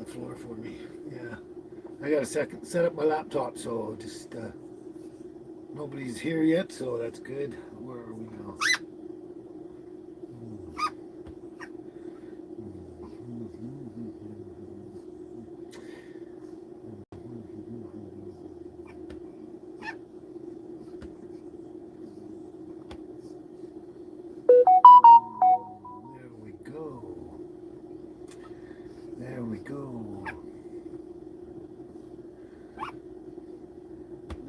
the floor for me. Yeah. I got to set up my laptop, so just nobody's here yet, so that's good. Where are we now? There we go. There we go.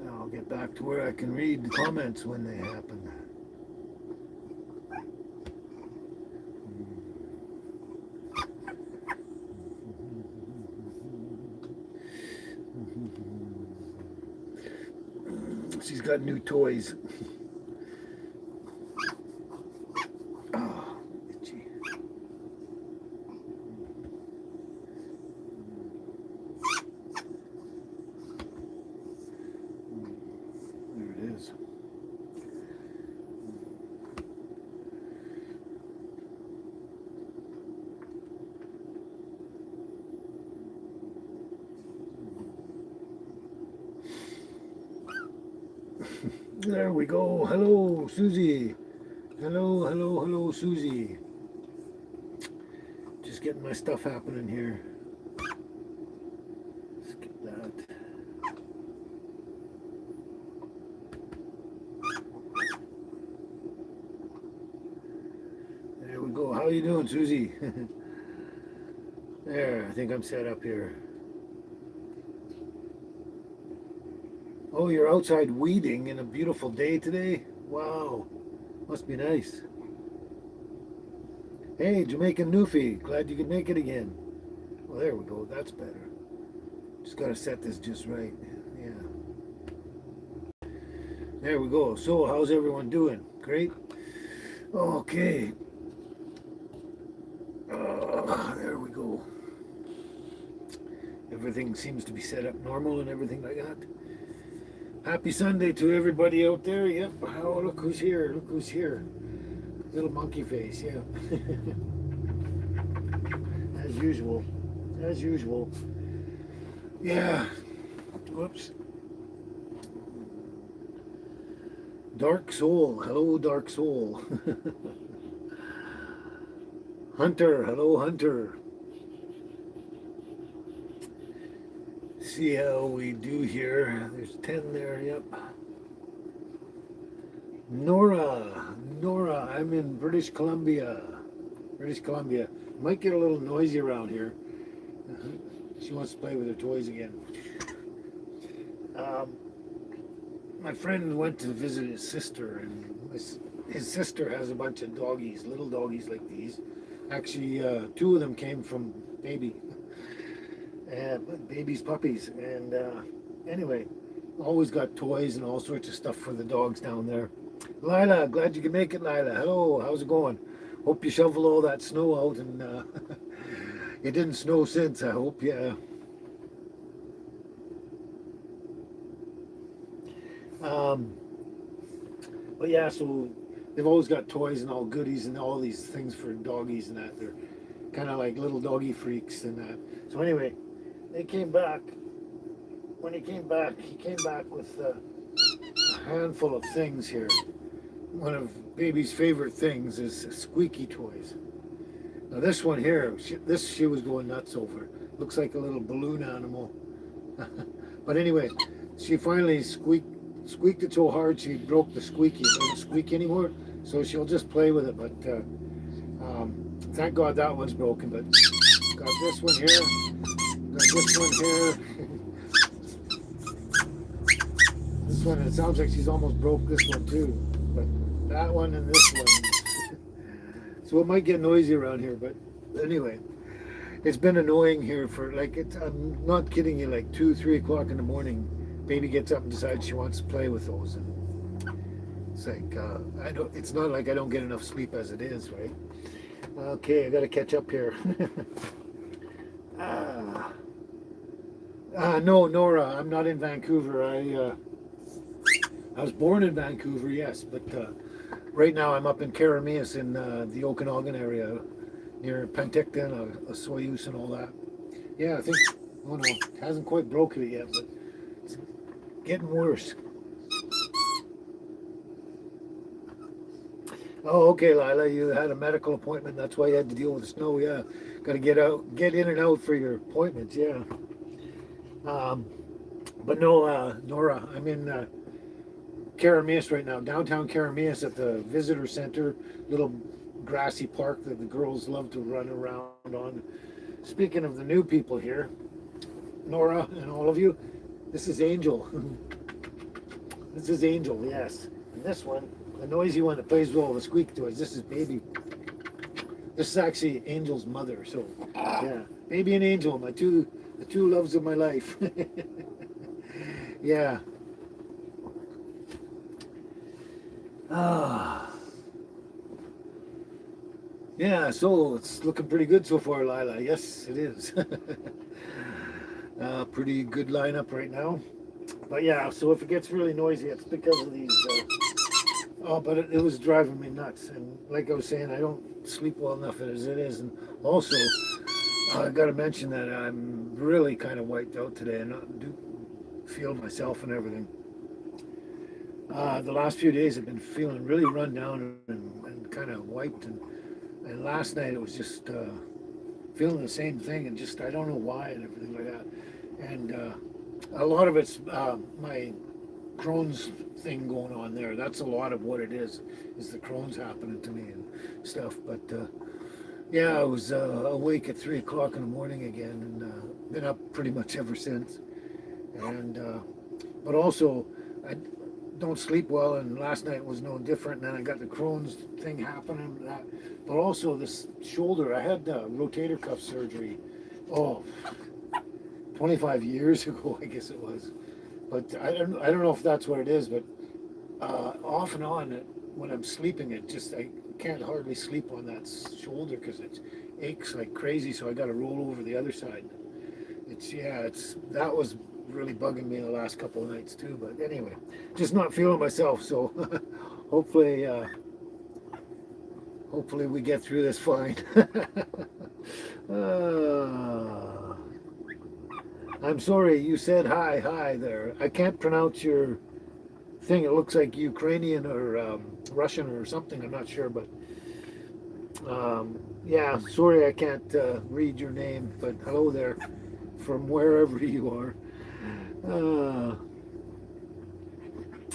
Now I'll get back to where I can read the comments when they happen. She's got new toys. Oh, itchy. There it is. There we go. Hello, Susie. Hello, hello, hello, Susie. Just getting my stuff happening here. Skip that. There we go. How you doing, Susie? There, I think I'm set up here. Oh, you're outside weeding in a beautiful day today? Wow, must be nice. Hey, Jamaican Newfie, glad you could make it again. Well, there we go, that's better. Just gotta set this just right. Yeah. There we go. So, how's everyone doing? Great? Okay. There we go. Everything seems to be set up normal and everything like that. Happy Sunday to everybody out there. Yep. Oh, look who's here. Look who's here. Little monkey face. Yeah. As usual. As usual. Yeah. Whoops. Dark Soul. Hello, Dark Soul. Hunter. Hello, Hunter. See how we do here. There's 10 there, yep. Nora, I'm in British Columbia. British Columbia. Might get a little noisy around here. She wants to play with her toys again. My friend went to visit his sister, and his sister has a bunch of doggies, little doggies like these. Actually, two of them came from baby's puppies. And anyway, always got toys and all sorts of stuff for the dogs down there. Lila, glad you could make it, Lila. Hello, how's it going? Hope you shoveled all that snow out, and it didn't snow since, I hope. Yeah. But yeah, so they've always got toys and all goodies and all these things for doggies and that. They're kind of like little doggy freaks and that. So anyway, they came back. When he came back with a handful of things here. One of baby's favorite things is squeaky toys. Now this one here, she was going nuts over. Looks like a little balloon animal. But anyway, she finally squeaked it so hard she broke the squeaky. It doesn't squeak anymore, so she'll just play with it. But thank God that one's broken. But got this one here. Got this one here. This one, it sounds like she's almost broke this one too. But that one and this one. So it might get noisy around here, but anyway, it's been annoying here for I'm not kidding you, like 2-3 o'clock in the morning. Baby gets up and decides she wants to play with those, and it's like it's not like I don't get enough sleep as it is, right? Okay, I got to catch up here. No, Nora, I'm not in Vancouver. I was born in Vancouver, yes, but right now I'm up in Karameas in the Okanagan area, near Penticton, Soyuz and all that. Yeah, I think, oh no, it hasn't quite broken it yet, but it's getting worse. Oh, okay, Lila, you had a medical appointment. That's why you had to deal with the snow. Yeah, got to get out, get in and out for your appointments. Yeah. Um, but no, Nora, I'm in Karamis right now, downtown Karamis at the visitor center, little grassy park that the girls love to run around on. Speaking of the new people here, Nora and all of you, this is Angel. This is Angel, yes. And this one, the noisy one that plays with all the squeak toys, this is Baby. This is actually Angel's mother. So, yeah, Baby and Angel, the two loves of my life. Yeah. Ah. Yeah, so it's looking pretty good so far, Lila. Yes, it is. Pretty good lineup right now. But yeah, so if it gets really noisy, it's because of these. Oh, but it was driving me nuts. And like I was saying, I don't sleep well enough as it is. And also, I got to mention that I'm really kind of wiped out today and not do feel myself and everything. The last few days I've been feeling really run down and kind of wiped. And last night it was just feeling the same thing and just, I don't know why and everything like that. And a lot of it's my Crohn's thing going on there. That's a lot of what it is the Crohn's happening to me and stuff. But yeah, I was awake at 3 o'clock in the morning again and been up pretty much ever since. And but also I don't sleep well, and last night was no different. And then I got the Crohn's thing happening. But also this shoulder, I had rotator cuff surgery. Oh, 25 years ago, I guess it was. But I don't know if that's what it is. But off and on, when I'm sleeping, I can't hardly sleep on that shoulder because it aches like crazy. So I got to roll over the other side. That was really bugging me the last couple of nights too. But anyway, just not feeling myself. So hopefully we get through this fine. I'm sorry, you said hi there. I can't pronounce your thing. It looks like Ukrainian or Russian or something. I'm not sure, but yeah, sorry I can't read your name, but hello there from wherever you are.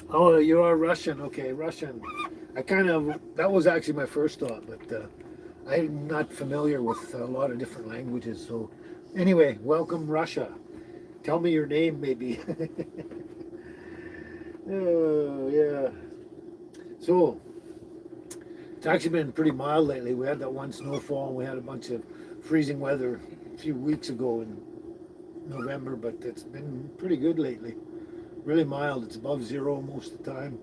Oh, you are Russian. Okay, Russian. That was actually my first thought, but I'm not familiar with a lot of different languages. So anyway, welcome Russia. Tell me your name maybe. Oh, yeah. So it's actually been pretty mild lately. We had that one snowfall and we had a bunch of freezing weather a few weeks ago in November, but it's been pretty good lately. Really mild. It's above zero most of the time.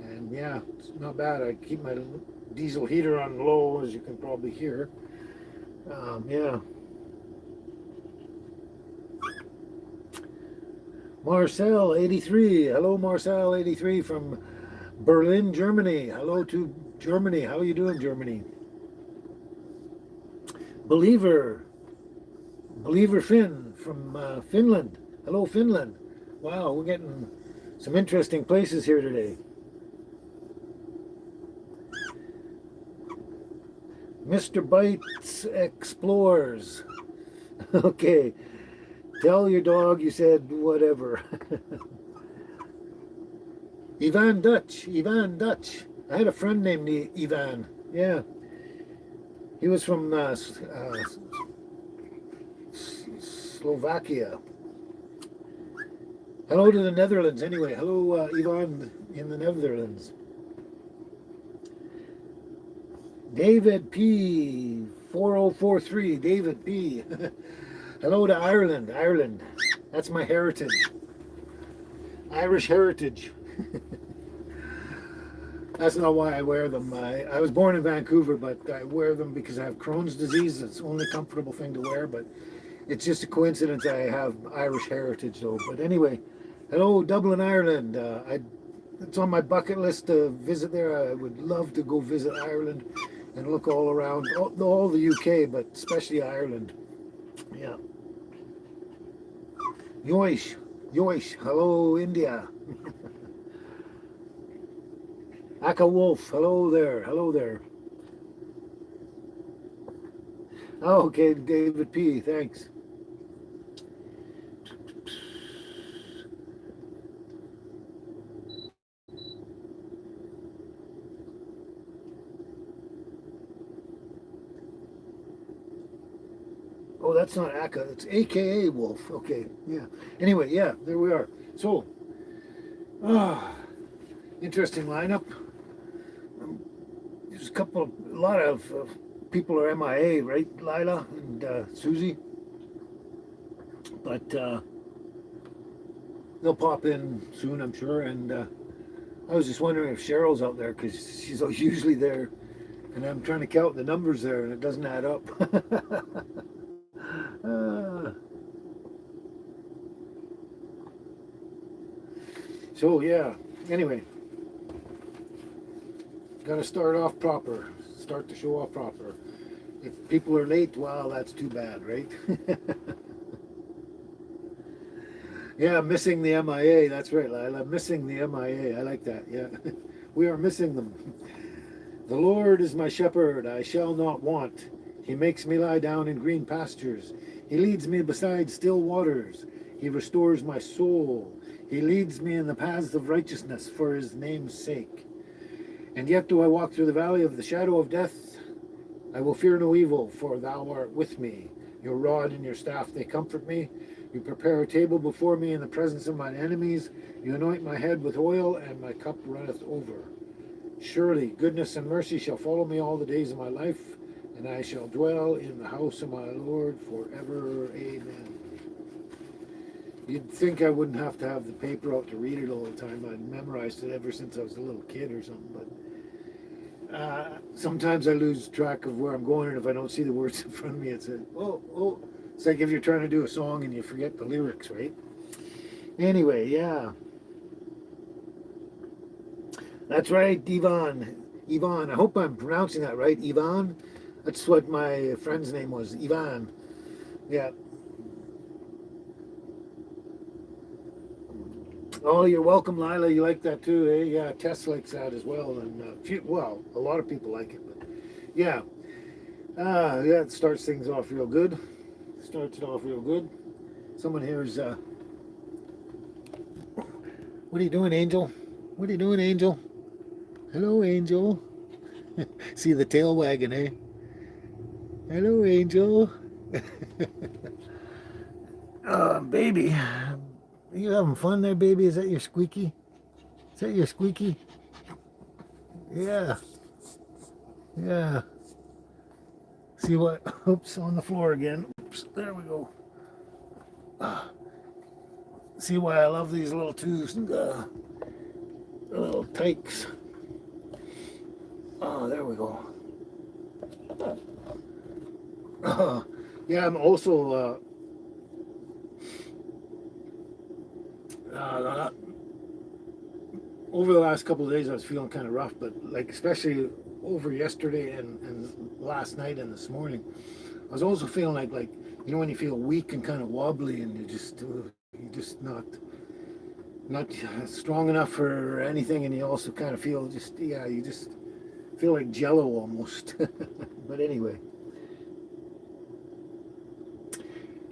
And yeah, it's not bad. I keep my diesel heater on low, as you can probably hear. Yeah. Marcel 83. Hello, Marcel 83 from Berlin, Germany. Hello to Germany. How are you doing, Germany? Believer Finn from Finland. Hello, Finland. Wow, we're getting some interesting places here today. Mr. Bites Explores. Okay. Tell your dog you said whatever. Ivan Dutch. I had a friend named Ivan. Yeah. He was from Slovakia. Hello to the Netherlands anyway. Hello, Ivan in the Netherlands. David P. 4043. David P. Hello to Ireland. That's my heritage. Irish heritage. That's not why I wear them. I was born in Vancouver, but I wear them because I have Crohn's disease. It's the only comfortable thing to wear, but it's just a coincidence I have Irish heritage though. But anyway, hello Dublin, Ireland. It's on my bucket list to visit there. I would love to go visit Ireland and look all around, all the UK, but especially Ireland. Yeah. Yoish, Yoish, hello India. Aka Wolf, hello there, hello there. Oh, okay, David P, thanks. Oh, that's not Aka, it's AKA Wolf. Okay, yeah. Anyway, yeah, there we are. So, ah, interesting lineup. There's a lot of people are MIA, right, Lila and Susie? But they'll pop in soon, I'm sure. And I was just wondering if Cheryl's out there because she's usually there. And I'm trying to count the numbers there and it doesn't add up. uh, so, yeah, anyway, got to start off proper, start the show off proper. If people are late, well, that's too bad, right? Yeah, missing the MIA. That's right, Lila. Missing the MIA. I like that. Yeah. We are missing them. The Lord is my shepherd. I shall not want. He makes me lie down in green pastures. He leads me beside still waters. He restores my soul. He leads me in the paths of righteousness for his name's sake. And yet do I walk through the valley of the shadow of death, I will fear no evil, for thou art with me. Your rod and your staff, they comfort me. You prepare a table before me in the presence of mine enemies. You anoint my head with oil, and my cup runneth over. Surely goodness and mercy shall follow me all the days of my life, and I shall dwell in the house of my Lord forever. Amen. You'd think I wouldn't have to have the paper out to read it all the time. I'd memorized it ever since I was a little kid or something, but sometimes I lose track of where I'm going, and if I don't see the words in front of me, it's it's like if you're trying to do a song and you forget the lyrics, right? Anyway, yeah, that's right, Ivan. I hope I'm pronouncing that right, Ivan. That's what my friend's name was, Ivan. Yeah. Oh, you're welcome, Lila. You like that too, eh? Yeah, Tess likes that as well, and a lot of people like it, but yeah. Yeah, it starts things off real good. Starts it off real good. Someone here is, what are you doing, Angel? What are you doing, Angel? Hello, Angel. See the tail wagging, eh? Hello, Angel. Baby. Are you having fun there, baby? Is that your squeaky? Is that your squeaky? Yeah. Yeah. See what? Oops, on the floor again. Oops, there we go. See why I love these little little tykes. Oh, there we go. Yeah, I'm also over the last couple of days I was feeling kind of rough, but like especially over yesterday and last night and this morning, I was also feeling like when you feel weak and kind of wobbly and you just not strong enough for anything, and you also kind of feel you just feel like jello almost. But anyway,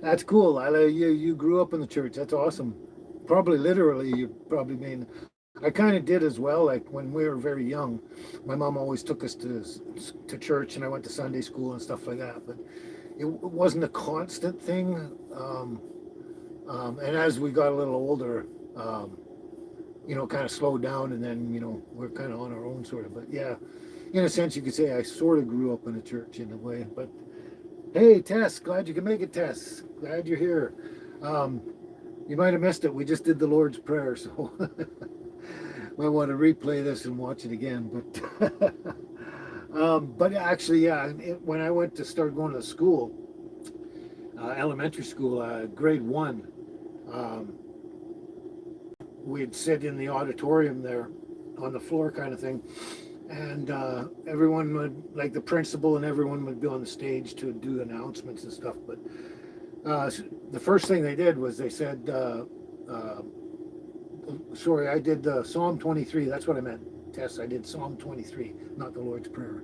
that's cool, Lila. You grew up in the church. That's awesome. Probably literally, you probably mean. I kind of did as well. Like when we were very young, my mom always took us to church, and I went to Sunday school and stuff like that. But it wasn't a constant thing. And as we got a little older, kind of slowed down, and then we're kind of on our own sort of. But yeah, in a sense, you could say I sort of grew up in a church in a way. But hey, Tess, glad you can make it, Tess. Glad you're here. You might have missed it. We just did the Lord's Prayer, so might want to replay this and watch it again. But actually, yeah, when I went to start going to school, elementary school, grade 1, we'd sit in the auditorium there on the floor kind of thing, and everyone would, like the principal and everyone would be on the stage to do announcements and stuff. But The first thing they did was they said, uh, sorry, I did Psalm 23. That's what I meant, Tess. I did Psalm 23, not the Lord's Prayer.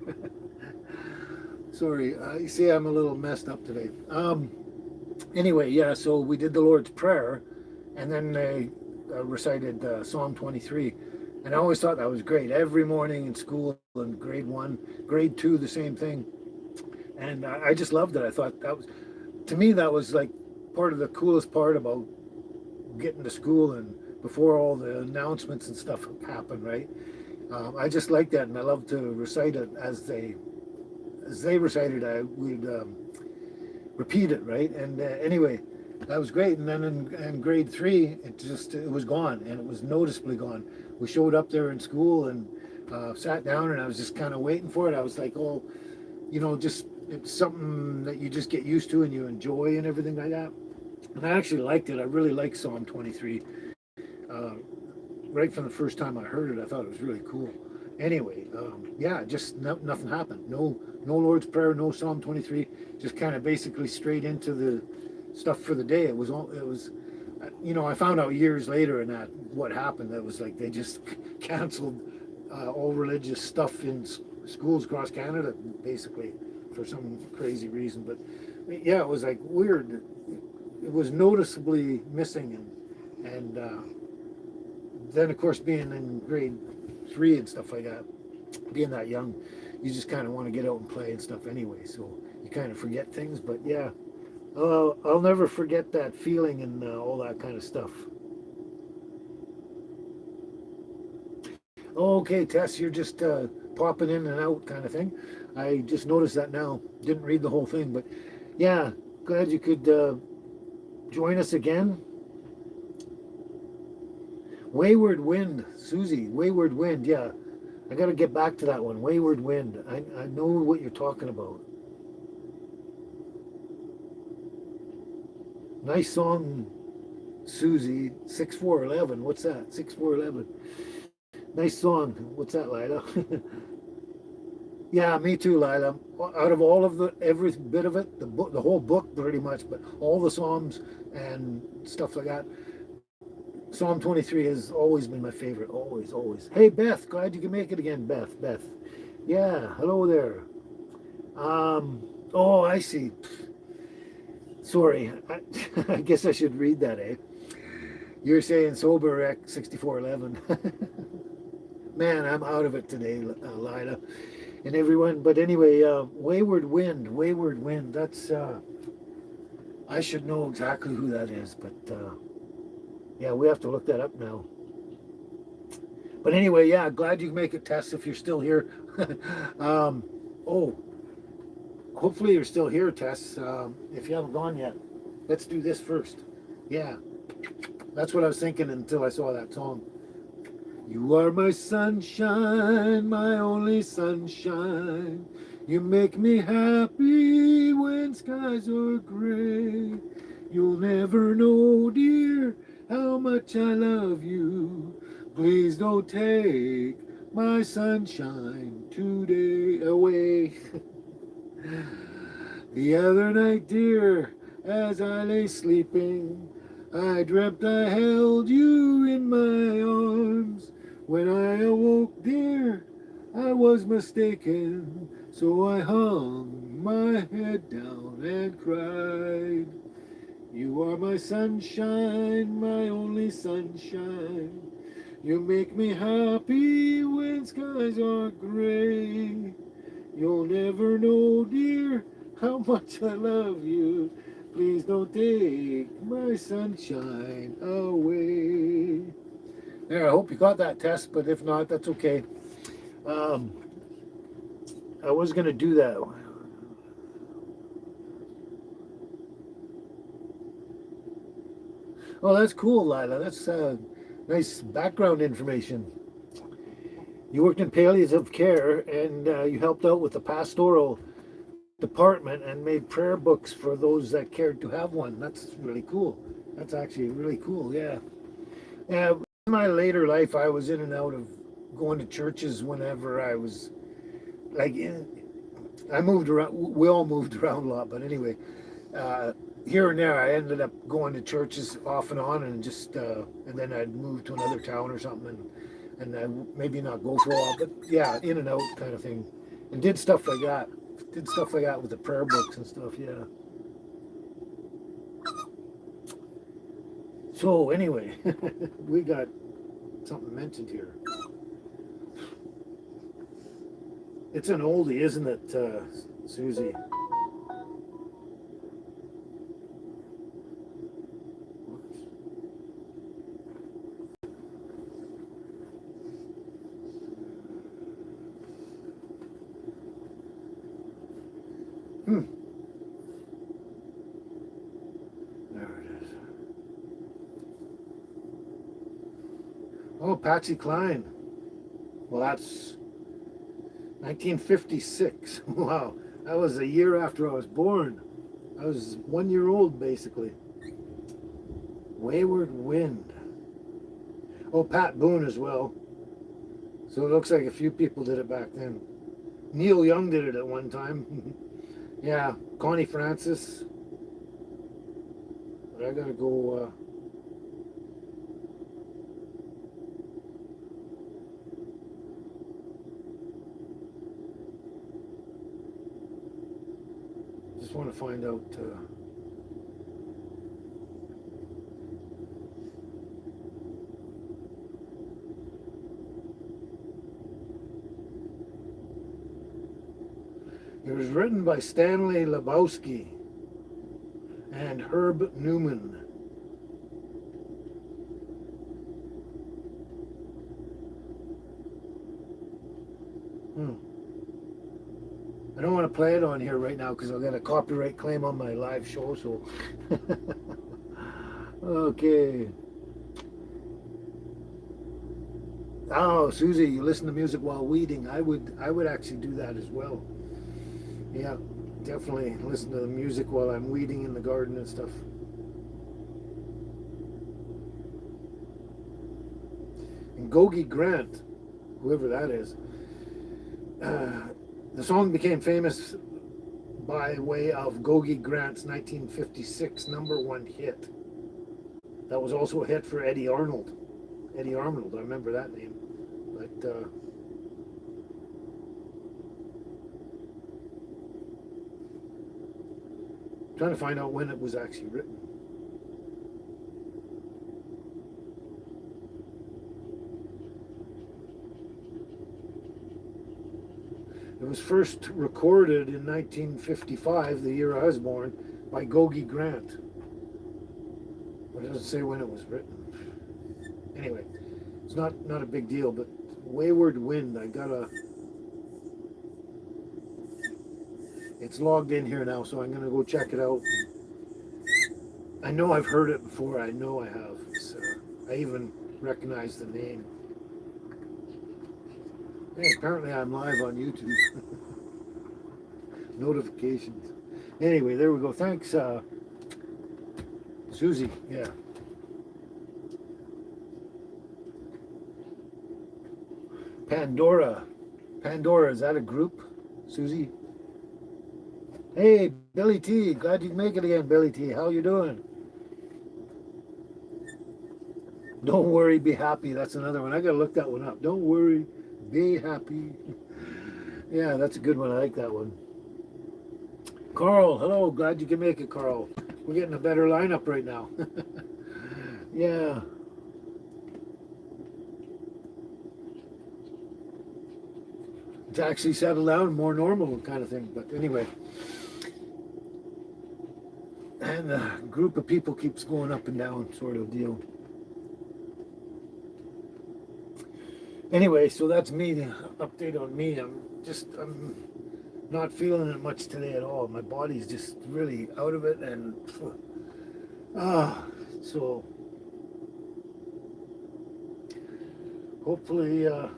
Sorry, you see, I'm a little messed up today. Anyway, yeah, so we did the Lord's Prayer, and then they recited Psalm 23. And I always thought that was great. Every morning in school, in grade 1, grade 2, the same thing. And I just loved it. I thought that was, to me, that was like part of the coolest part about getting to school and before all the announcements and stuff happened, right? I just liked that, and I loved to recite it as they recited. I would repeat it, right? And anyway, that was great. And then in grade 3, it was gone, and it was noticeably gone. We showed up there in school and sat down, and I was just kind of waiting for it. I was like, oh, just it's something that you just get used to and you enjoy and everything like that. And I actually liked it. I really liked Psalm 23. Right from the first time I heard it, I thought it was really cool. Anyway, yeah, just nothing happened. No Lord's Prayer, no Psalm 23. Just kind of basically straight into the stuff for the day. It was I found out years later in that what happened. That was like they just canceled all religious stuff in schools across Canada, basically, for some crazy reason. But yeah, it was like weird. It was noticeably missing, and then of course being in grade 3 and stuff like that, being that young, you just kind of want to get out and play and stuff anyway. So you kind of forget things. But yeah, I'll never forget that feeling and all that kind of stuff. Okay, Tess, you're just popping in and out kind of thing. I just noticed that now. Didn't read the whole thing, but yeah, glad you could join us again. Wayward Wind, Susie, Wayward Wind, yeah. I got to get back to that one, Wayward Wind. I know what you're talking about. Nice song, Susie, 6411. What's that? 6411. Nice song. What's that, Lila? Yeah, me too, Lila. Out of all of every bit of it, the whole book pretty much, but all the Psalms and stuff like that, Psalm 23 has always been my favorite. Always, always. Hey, Beth, glad you can make it again, Beth. Yeah, hello there. Oh, I see. Sorry, I guess I should read that, eh? You're saying sober Rec 6411. Man, I'm out of it today, Lila, and everyone. But anyway, Wayward Wind. That's I should know exactly who that is, but yeah, we have to look that up now. But anyway, yeah, glad you can make it, Tess, if you're still here. Oh, hopefully you're still here, Tess. If you haven't gone yet, let's do this first. Yeah, that's what I was thinking until I saw that song. You are my sunshine, my only sunshine. You make me happy when skies are gray. You'll never know, dear, how much I love you. Please don't take my sunshine today away. The other night, dear, as I lay sleeping, I dreamt I held you in my arms. When I awoke, dear, I was mistaken, so I hung my head down and cried. You are my sunshine, my only sunshine. You make me happy when skies are gray. You'll never know, dear, how much I love you. Please don't take my sunshine away. There, I hope you got that, Tess, but if not, that's okay. I was going to do that. Oh, that's cool, Lila. That's nice background information. You worked in palliative care and you helped out with the pastoral department and made prayer books for those that cared to have one. That's really cool. That's actually really cool, yeah. In my later life, I was in and out of going to churches whenever I was like, I moved around. We all moved around a lot, but anyway, here and there, I ended up going to churches off and on, and just and then I'd move to another town or something, and I maybe not go for a while, but yeah, in and out kind of thing, and did stuff like that. Did stuff like that with the prayer books and stuff. Yeah. So anyway, we got something mentioned here. It's an oldie, isn't it, Susie? Hmm. There it is. Oh, Patsy Cline. Well, that's 1956. Wow. That was a year after I was born. I was 1 year old, basically. Wayward Wind. Oh, Pat Boone as well. So it looks like a few people did it back then. Neil Young did it at one time. Yeah, Connie Francis. But I gotta go. Just want to find out. It was written by Stanley Lebowski and Herb Newman. I don't want to play it on here right now because I'll get a copyright claim on my live show. So, okay. Oh, Susie, you listen to music while weeding. I would actually do that as well. Yeah, definitely listen to the music while I'm weeding in the garden and stuff. And Gogi Grant, whoever that is, the song became famous by way of Gogi Grant's 1956 #1 hit. That was also a hit for Eddie Arnold. Eddie Arnold, I remember that name. But trying to find out when it was actually written. It was first recorded in 1955, the year I was born, by Gogi Grant. But it doesn't say when it was written. Anyway, it's not a big deal, but Wayward Wind, it's logged in here now, so I'm gonna go check it out. I know I've heard it before, I know I have. So I even recognize the name. Hey, apparently I'm live on YouTube. Notifications. Anyway, there we go. Thanks, Susie. Yeah. Pandora. Pandora, is that a group, Susie? Hey, Billy T. Glad you can make it again, Billy T. How you doing? Don't worry, be happy. That's another one. I gotta look that one up. Don't worry, be happy. Yeah, that's a good one. I like that one. Carl, hello. Glad you can make it, Carl. We're getting a better lineup right now. Yeah. It's actually settled down, more normal kind of thing. But anyway. And the group of people keeps going up and down, sort of deal. Anyway, so that's me, the update on me. I'm not feeling it much today at all. My body's just really out of it, and so hopefully I'll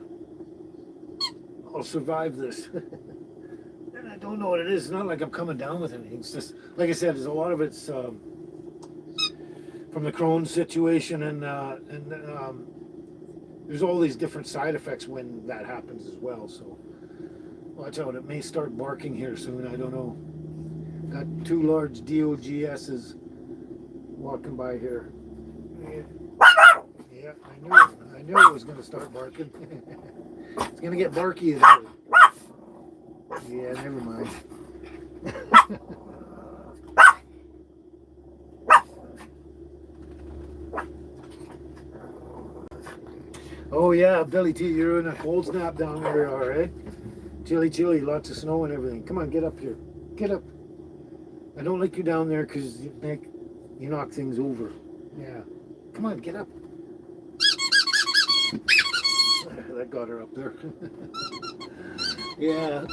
survive this. And I don't know what it is. It's not like I'm coming down with anything. It's just, like I said, there's a lot of it's from the Crohn's situation, and there's all these different side effects when that happens as well. So watch out. It may start barking here soon. I don't know. Got two large DOGSs walking by here. Yeah, I knew it was going to start barking. It's going to get barky in here. Yeah, never mind. Oh yeah, Billy T, you're in a cold snap down where you are, eh? Chilly, lots of snow and everything. Come on, get up here. Get up. I don't like you down there because you knock things over. Yeah. Come on, get up. That got her up there. Yeah.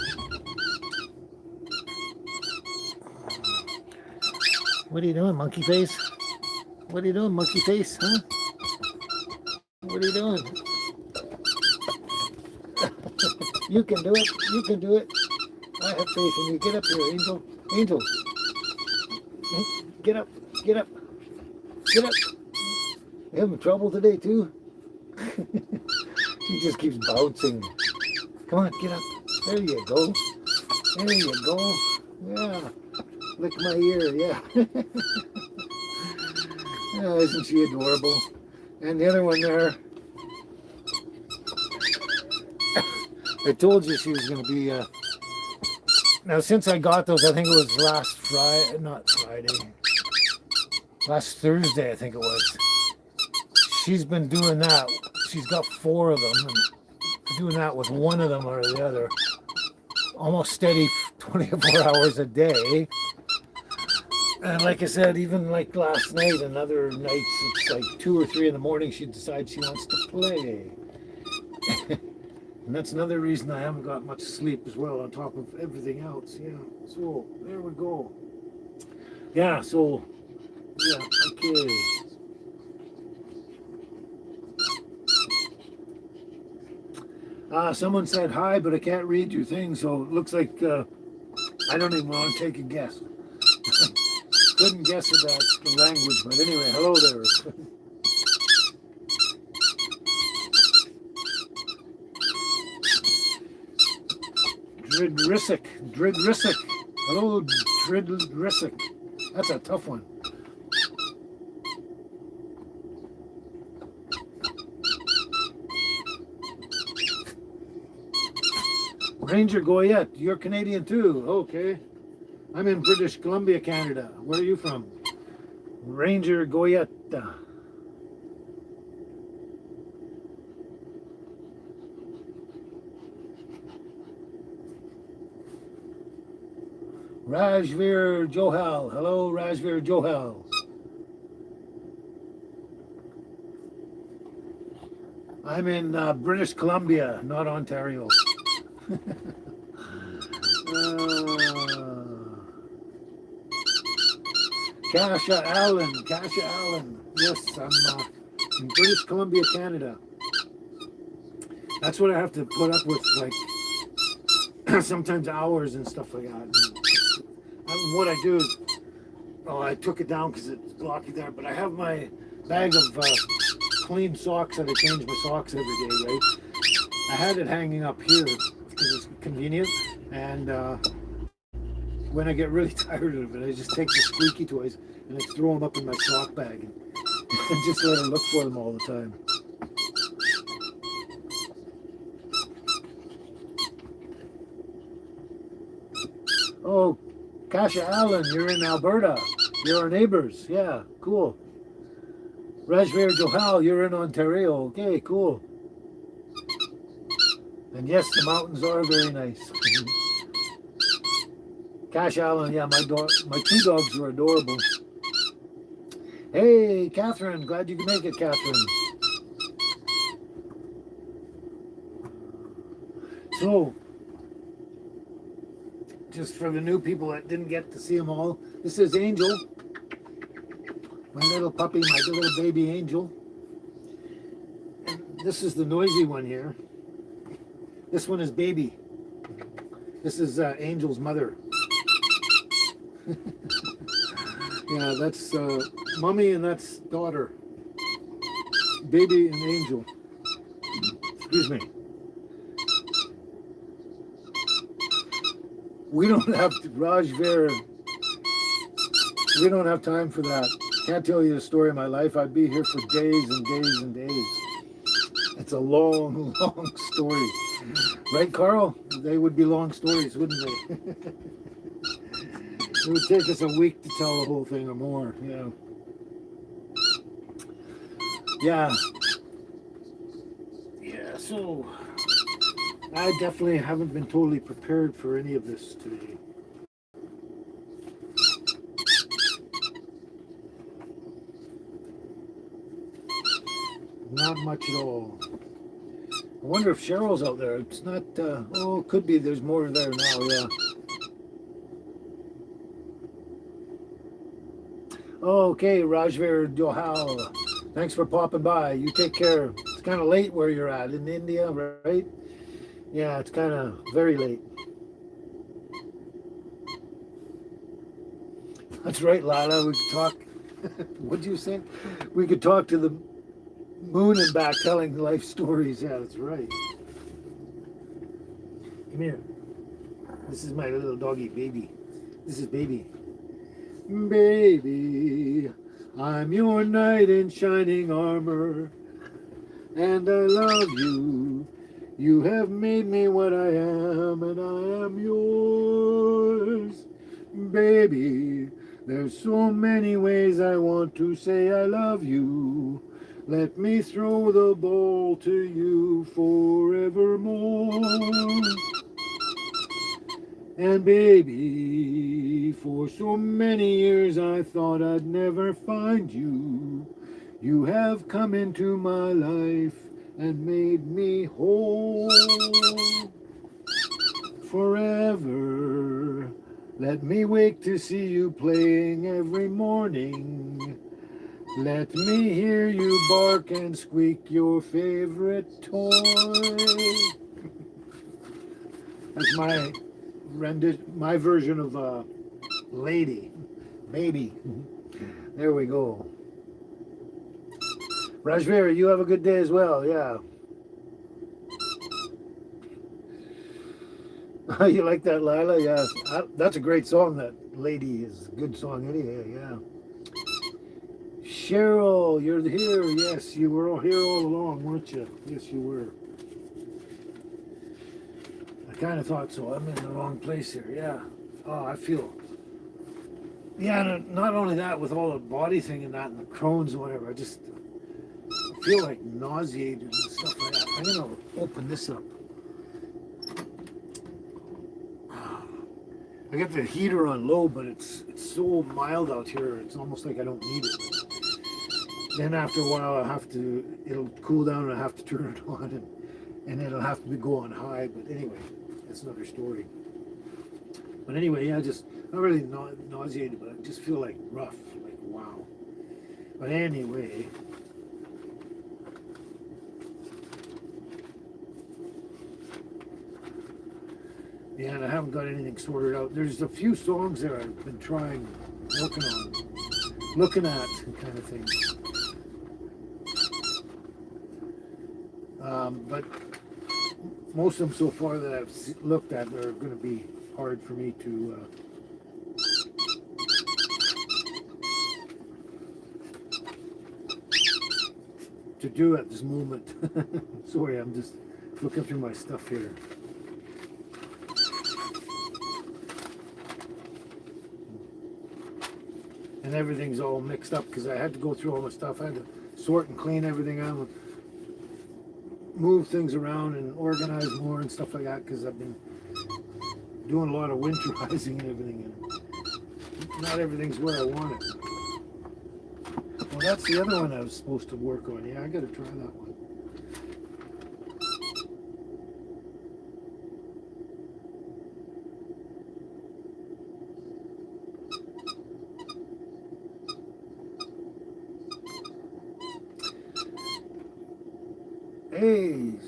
What are you doing, monkey face? What are you doing, monkey face, huh? What are you doing? You can do it. You can do it. I have faith in you. Get up here, Angel. Angel. Get up. Get up. Get up. You having trouble today, too? She just keeps bouncing. Come on, get up. There you go. There you go. Yeah. Lick my ear, yeah. Oh, isn't she adorable? And the other one there, I told you she was going to be, now since I got those, I think it was last Thursday, I think it was. She's been doing that. She's got 4 of them, and doing that with one of them or the other. Almost steady 24 hours a day. And like I said, even like last night and other nights, it's like 2 or 3 in the morning, she decides she wants to play. And that's another reason I haven't got much sleep as well, on top of everything else. Yeah, so there we go. Yeah, so, yeah, okay. Someone said hi, but I can't read your thing, so it looks like I don't even want to take a guess. Couldn't guess about the language, but anyway, hello there. Dridrisic. Hello, Dridrisic. That's a tough one. Ranger Goyette, you're Canadian too. Okay. I'm in British Columbia, Canada. Where are you from? Ranger Goyette. Rajveer Johal. Hello, Rajveer Johal. I'm in British Columbia, not Ontario. Kasha Allen. Yes, I'm in British Columbia, Canada. That's what I have to put up with, like, sometimes hours and stuff like that. And what I do is, I took it down because it's blocky there, but I have my bag of clean socks that I change my socks every day, right? I had it hanging up here because it's convenient, and when I get really tired of it, I just take the squeaky toys and I throw them up in my sock bag and just let her look for them all the time. Oh, Kasha Allen, you're in Alberta. You're our neighbors. Yeah, cool. Rajveer Johal, you're in Ontario. Okay, cool. And yes, the mountains are very nice. Cash Allen, yeah, my 2 dogs are adorable. Hey, Catherine, glad you can make it, Catherine. So, just for the new people that didn't get to see them all, this is Angel, my little puppy, my little baby Angel. And this is the noisy one here. This one is Baby. This is Angel's mother. Yeah, that's Mommy and that's daughter. Baby and Angel. Excuse me. We don't have Rajveer We don't have time for that. Can't tell you the story of my life. I'd be here for days and days and days. It's a long, long story. Right, Carl? They would be long stories, wouldn't they? It would take us a week to tell the whole thing or more. Yeah. Yeah. Yeah, so I definitely haven't been totally prepared for any of this today. Not much at all. I wonder if Cheryl's out there. It's not, oh, it could be. There's more there now, yeah. Okay, Rajveer Johal. Thanks for popping by. You take care. It's kind of late where you're at in India, right? Yeah, it's kind of very late. That's right, Lila. We could talk. What'd you say? We could talk to the moon and back telling life stories. Yeah, that's right. Come here. This is my little doggy, Baby. This is Baby. Baby, I'm your knight in shining armor, and I love you. You have made me what I am, and I am yours. Baby, there's so many ways I want to say I love you. Let me throw the ball to you forevermore. And baby, for so many years I thought I'd never find you. You have come into my life and made me whole forever. Let me wake to see you playing every morning. Let me hear you bark and squeak your favorite toy. That's my version of lady, baby. There we go. Rajveer, you have a good day as well. Yeah. You like that, Lila? Yes. That's a great song. That lady is a good song anyway. Yeah. Cheryl, you're here. Yes, you were all here all along, weren't you? Yes, you were. I kind of thought so. I'm in the wrong place here. Yeah. Oh, I feel. Yeah, and not only that, with all the body thing and that, and the Crohn's and whatever, I just feel like nauseated and stuff like that. I'm gonna open this up. I got the heater on low, but it's so mild out here. It's almost like I don't need it. Then after a while, it'll cool down and I have to turn it on, and it'll have to go on high. But anyway, that's another story. But anyway, yeah, just not really nauseated, but I just feel like rough, like wow. But anyway. Yeah, and I haven't got anything sorted out. There's a few songs there I've been working on, looking at, kind of thing. But most of them so far that I've looked at are going to be hard for me to do at this moment. Sorry, I'm just looking through my stuff here. And everything's all mixed up because I had to go through all my stuff. I had to sort and clean everything out, move things around and organize more and stuff like that because I've been doing a lot of winterizing and everything, and not everything's where I want it. Well, that's the other one I was supposed to work on. Yeah, I got to try that one. Hey,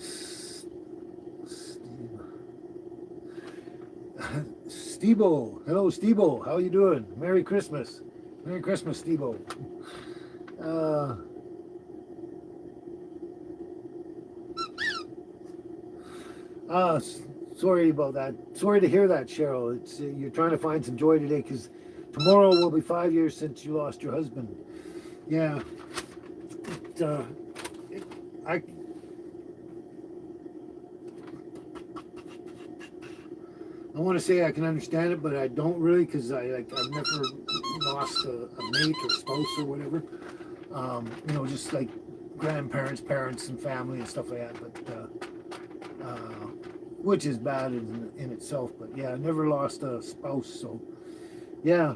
Steve-O. Hello, Steve-O. How you doing? Merry Christmas. Merry Christmas, Steve-O. Sorry about that. Sorry to hear that, Cheryl. It's you're trying to find some joy today because Tomorrow will be 5 years since you lost your husband. Yeah. It, it, I I want to say I can understand it, but I don't really, because I've never lost a mate or spouse or whatever. Just like grandparents, parents, and family and stuff like that. But which is bad in itself. But yeah, I never lost a spouse, so yeah,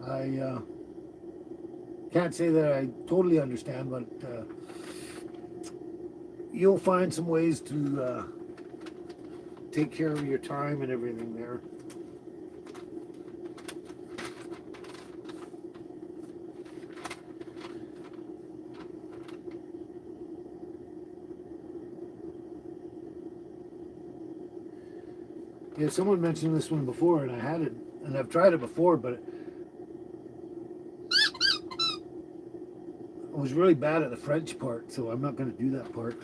I can't say that I totally understand, but you'll find some ways to take care of your time and everything there. Yeah, someone mentioned this one before, and I had it, and I've tried it before, but I was really bad at the French part, so I'm not going to do that part.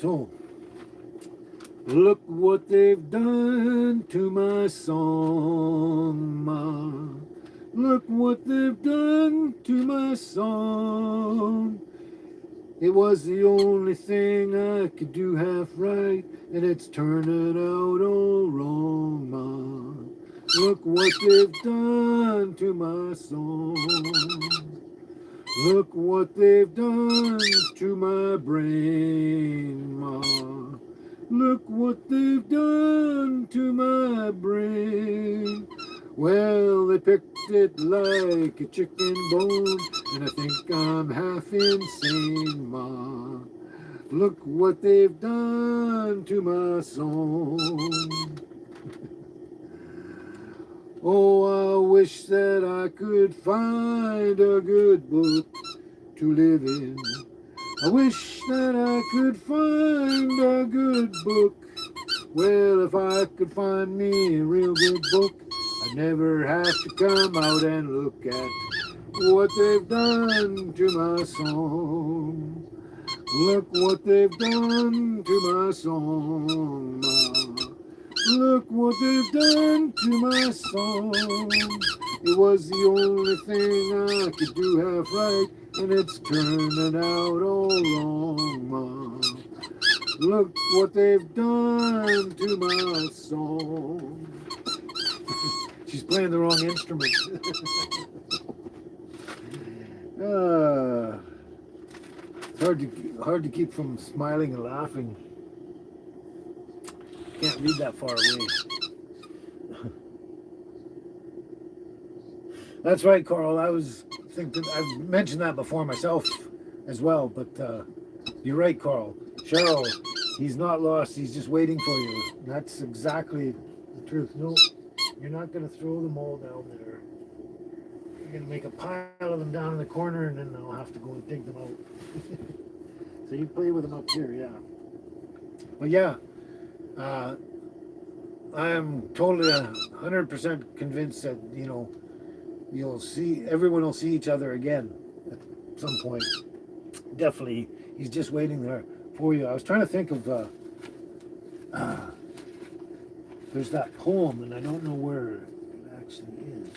So, look what they've done to my song, Ma. Look what they've done to my song. It was the only thing I could do half right, and it's turning out all wrong, Ma. Look what they've done to my song. Look what they've done to my brain, Ma. Look what they've done to my brain. Well, they picked it like a chicken bone, and I think I'm half insane, Ma. Look what they've done to my song. Oh, I wish that I could find a good book to live in. I wish that I could find a good book. Well, if I could find me a real good book, I'd never have to come out and look at what they've done to my song. Look what they've done to my song, Ma. Look what they've done to my song. It was the only thing I could do half right, and it's turning out all wrong, Ma. Look what they've done to my song. She's playing the wrong instrument. It's hard to keep from smiling and laughing. Can't read that far away. That's right, Carl. I was thinking, I've mentioned that before myself as well, but you're right, Carl. Cheryl, he's not lost. He's just waiting for you. That's exactly the truth. No, you're not going to throw them all down there. You're going to make a pile of them down in the corner, and then I'll have to go and dig them out. So you play with them up here, yeah. But yeah, I am totally 100% convinced that, everyone will see each other again at some point. Definitely, he's just waiting there for you. I was trying to think of, there's that poem, and I don't know where it actually is.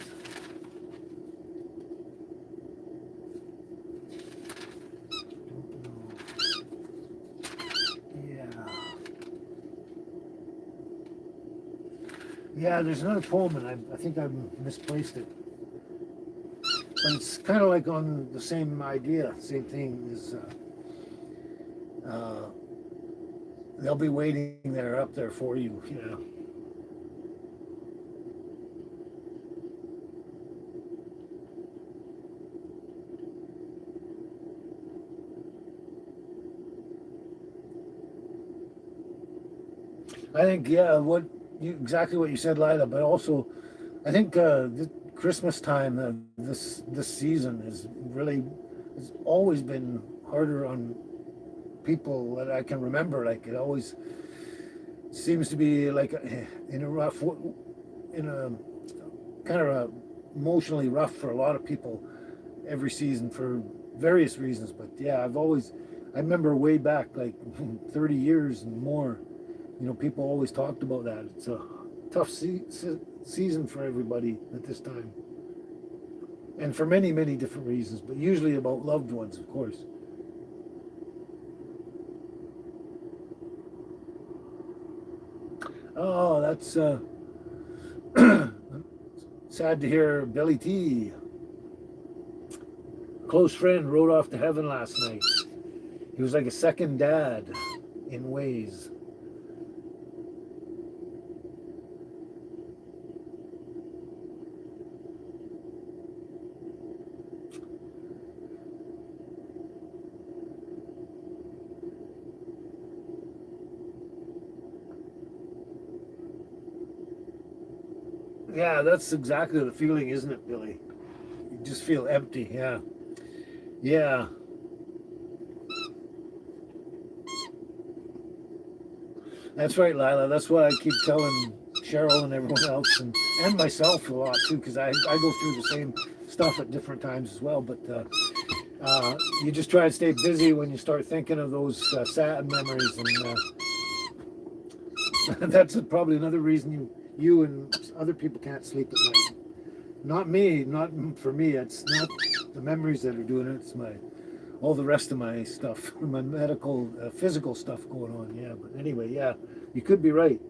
Yeah, there's another poem, and I think I've misplaced it. But it's kind of like on the same idea, same thing as they'll be waiting there up there for you, I think, yeah, exactly what you said, Lila, but also I think the Christmas time, this season has always been harder on people that I can remember. Like, it always seems to be like in a kind of emotionally rough for a lot of people every season for various reasons. But yeah, I remember way back, like 30 years and more, you know, people always talked about that. It's a tough season for everybody at this time. And for many, many different reasons, but usually about loved ones, of course. Oh, that's sad to hear. Billy T, close friend, rode off to heaven last night. He was like a second dad in ways. Yeah, that's exactly the feeling, isn't it, Billy? You just feel empty. Yeah. Yeah. That's right, Lila. That's what I keep telling Cheryl and everyone else, and myself a lot too, because I go through the same stuff at different times as well. But you just try to stay busy when you start thinking of those sad memories, and that's probably another reason you and other people can't sleep at night. Not me, not for me. It's not the memories that are doing it. It's my all the rest of my stuff, my medical, physical stuff going on. Yeah, but anyway, yeah, you could be right.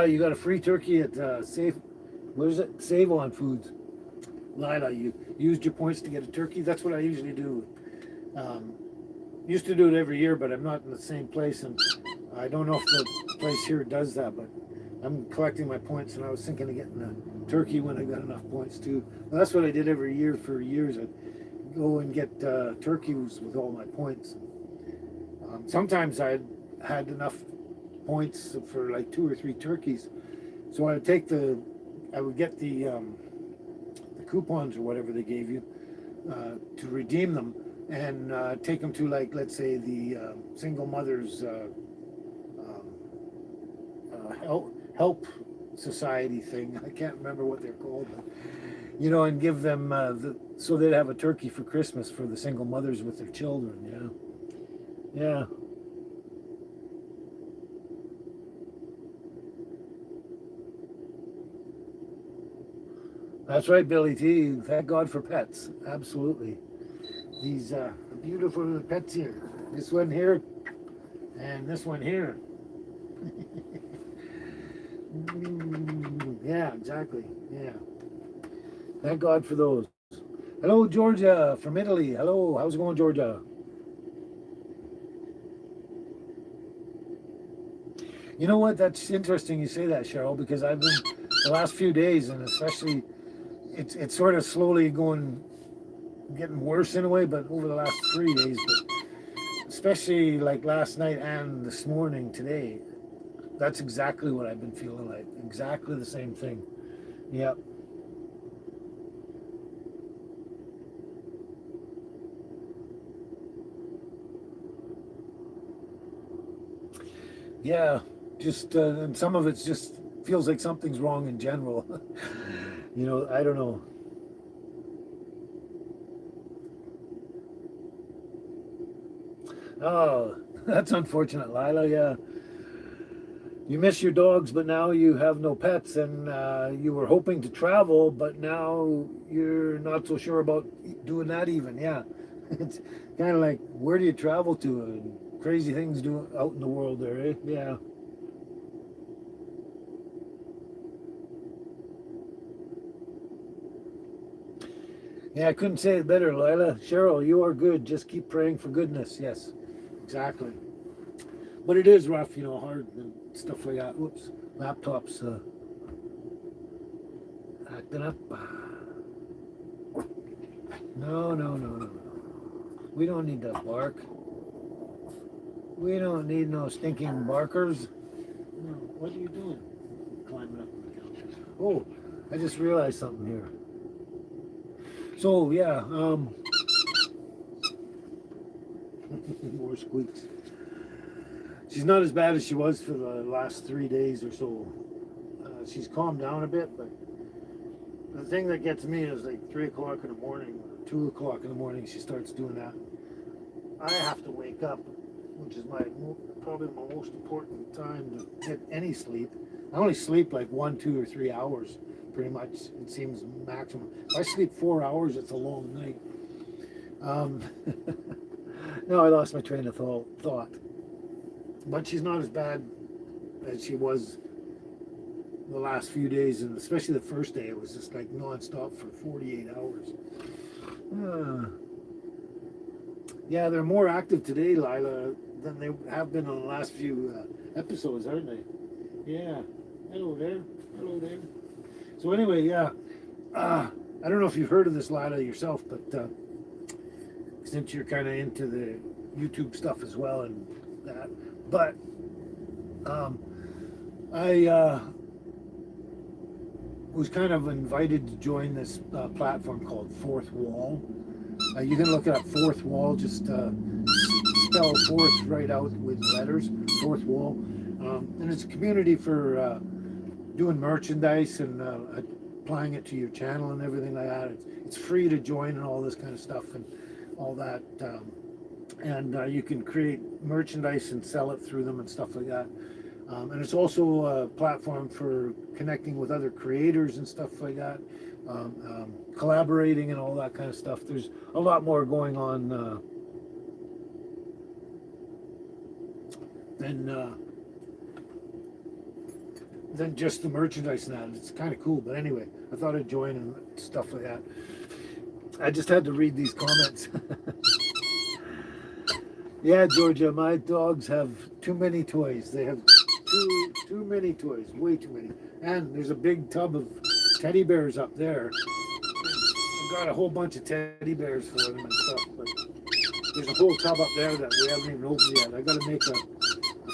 You got a free turkey at Save. What is it? Save On Foods. Lila, you used your points to get a turkey. That's what I usually do. Um, Used to do it every year, but I'm not in the same place, and I don't know if the place here does that. But I'm collecting my points, and I was thinking of getting a turkey when I got enough points too. Well, that's what I did every year for years. I'd go and get turkeys with all my points. Sometimes I had enough points for like 2 or 3 turkeys, so I would get the coupons or whatever they gave you to redeem them and take them to, like, let's say the single mothers help society thing. I can't remember what they're called, but, you know, and give them so they'd have a turkey for Christmas for the single mothers with their children. Yeah, yeah. That's right, Billy T. Thank God for pets. Absolutely. These beautiful pets here. This one here and this one here. Yeah, exactly. Yeah. Thank God for those. Hello, Georgia from Italy. Hello. How's it going, Georgia? You know what? That's interesting you say that, Cheryl, because I've been the last few days, and especially it's sort of slowly getting worse in a way, but over the last 3 days, but especially like last night and this morning today, that's exactly what I've been feeling like. Exactly the same thing. Yep. Yeah, just and some of it's just feels like something's wrong in general. You know, I don't know. Oh, that's unfortunate, Lila. Yeah, you miss your dogs, but now you have no pets, and you were hoping to travel, but now you're not so sure about doing that even. Yeah, it's kind of like, where do you travel to? And crazy things do out in the world there, eh? Yeah. Yeah, I couldn't say it better, Lila. Cheryl, you are good. Just keep praying for goodness. Yes, exactly. But it is rough, you know, hard and stuff like that. Whoops, laptops acting up. No, no, no, no, no. We don't need that bark. We don't need no stinking barkers. No, what are you doing? Climbing up on the couch. Oh, I just realized something here. So yeah, more squeaks. she's not as bad as she was for the last 3 days or so. She's calmed down a bit, but the thing that gets me is like 3 o'clock in the morning, or 2 o'clock in the morning, she starts doing that. I have to wake up, which is probably my most important time to get any sleep. I only sleep like 1, 2, or 3 hours, pretty much. It seems maximum. If I sleep 4 hours, it's a long night. No, I lost my train of thought. But she's not as bad as she was the last few days, and especially the first day. It was just like nonstop for 48 hours. Yeah, they're more active today, Lila, than they have been on the last few episodes, aren't they? Yeah. Hello there. Hello there. So anyway, yeah. I don't know if you've heard of this, Lila, yourself, but since you're kind of into the YouTube stuff as well and that, but I was kind of invited to join this platform called Fourth Wall. You can look it up, Fourth Wall, just spell fourth right out with letters, Fourth Wall. And it's a community for doing merchandise and applying it to your channel and everything like that. It's free to join and all this kind of stuff and all that. And you can create merchandise and sell it through them and stuff like that. And it's also a platform for connecting with other creators and stuff like that, collaborating and all that kind of stuff. There's a lot more going on than just the merchandise and that. It's kind of cool. But anyway, I thought I'd join and stuff like that. I just had to read these comments. Yeah, Georgia, my dogs have too many toys. They have too many toys, way too many. And there's a big tub of teddy bears up there. I've got a whole bunch of teddy bears for them and stuff, but there's a whole tub up there that we haven't even opened yet. I got to make a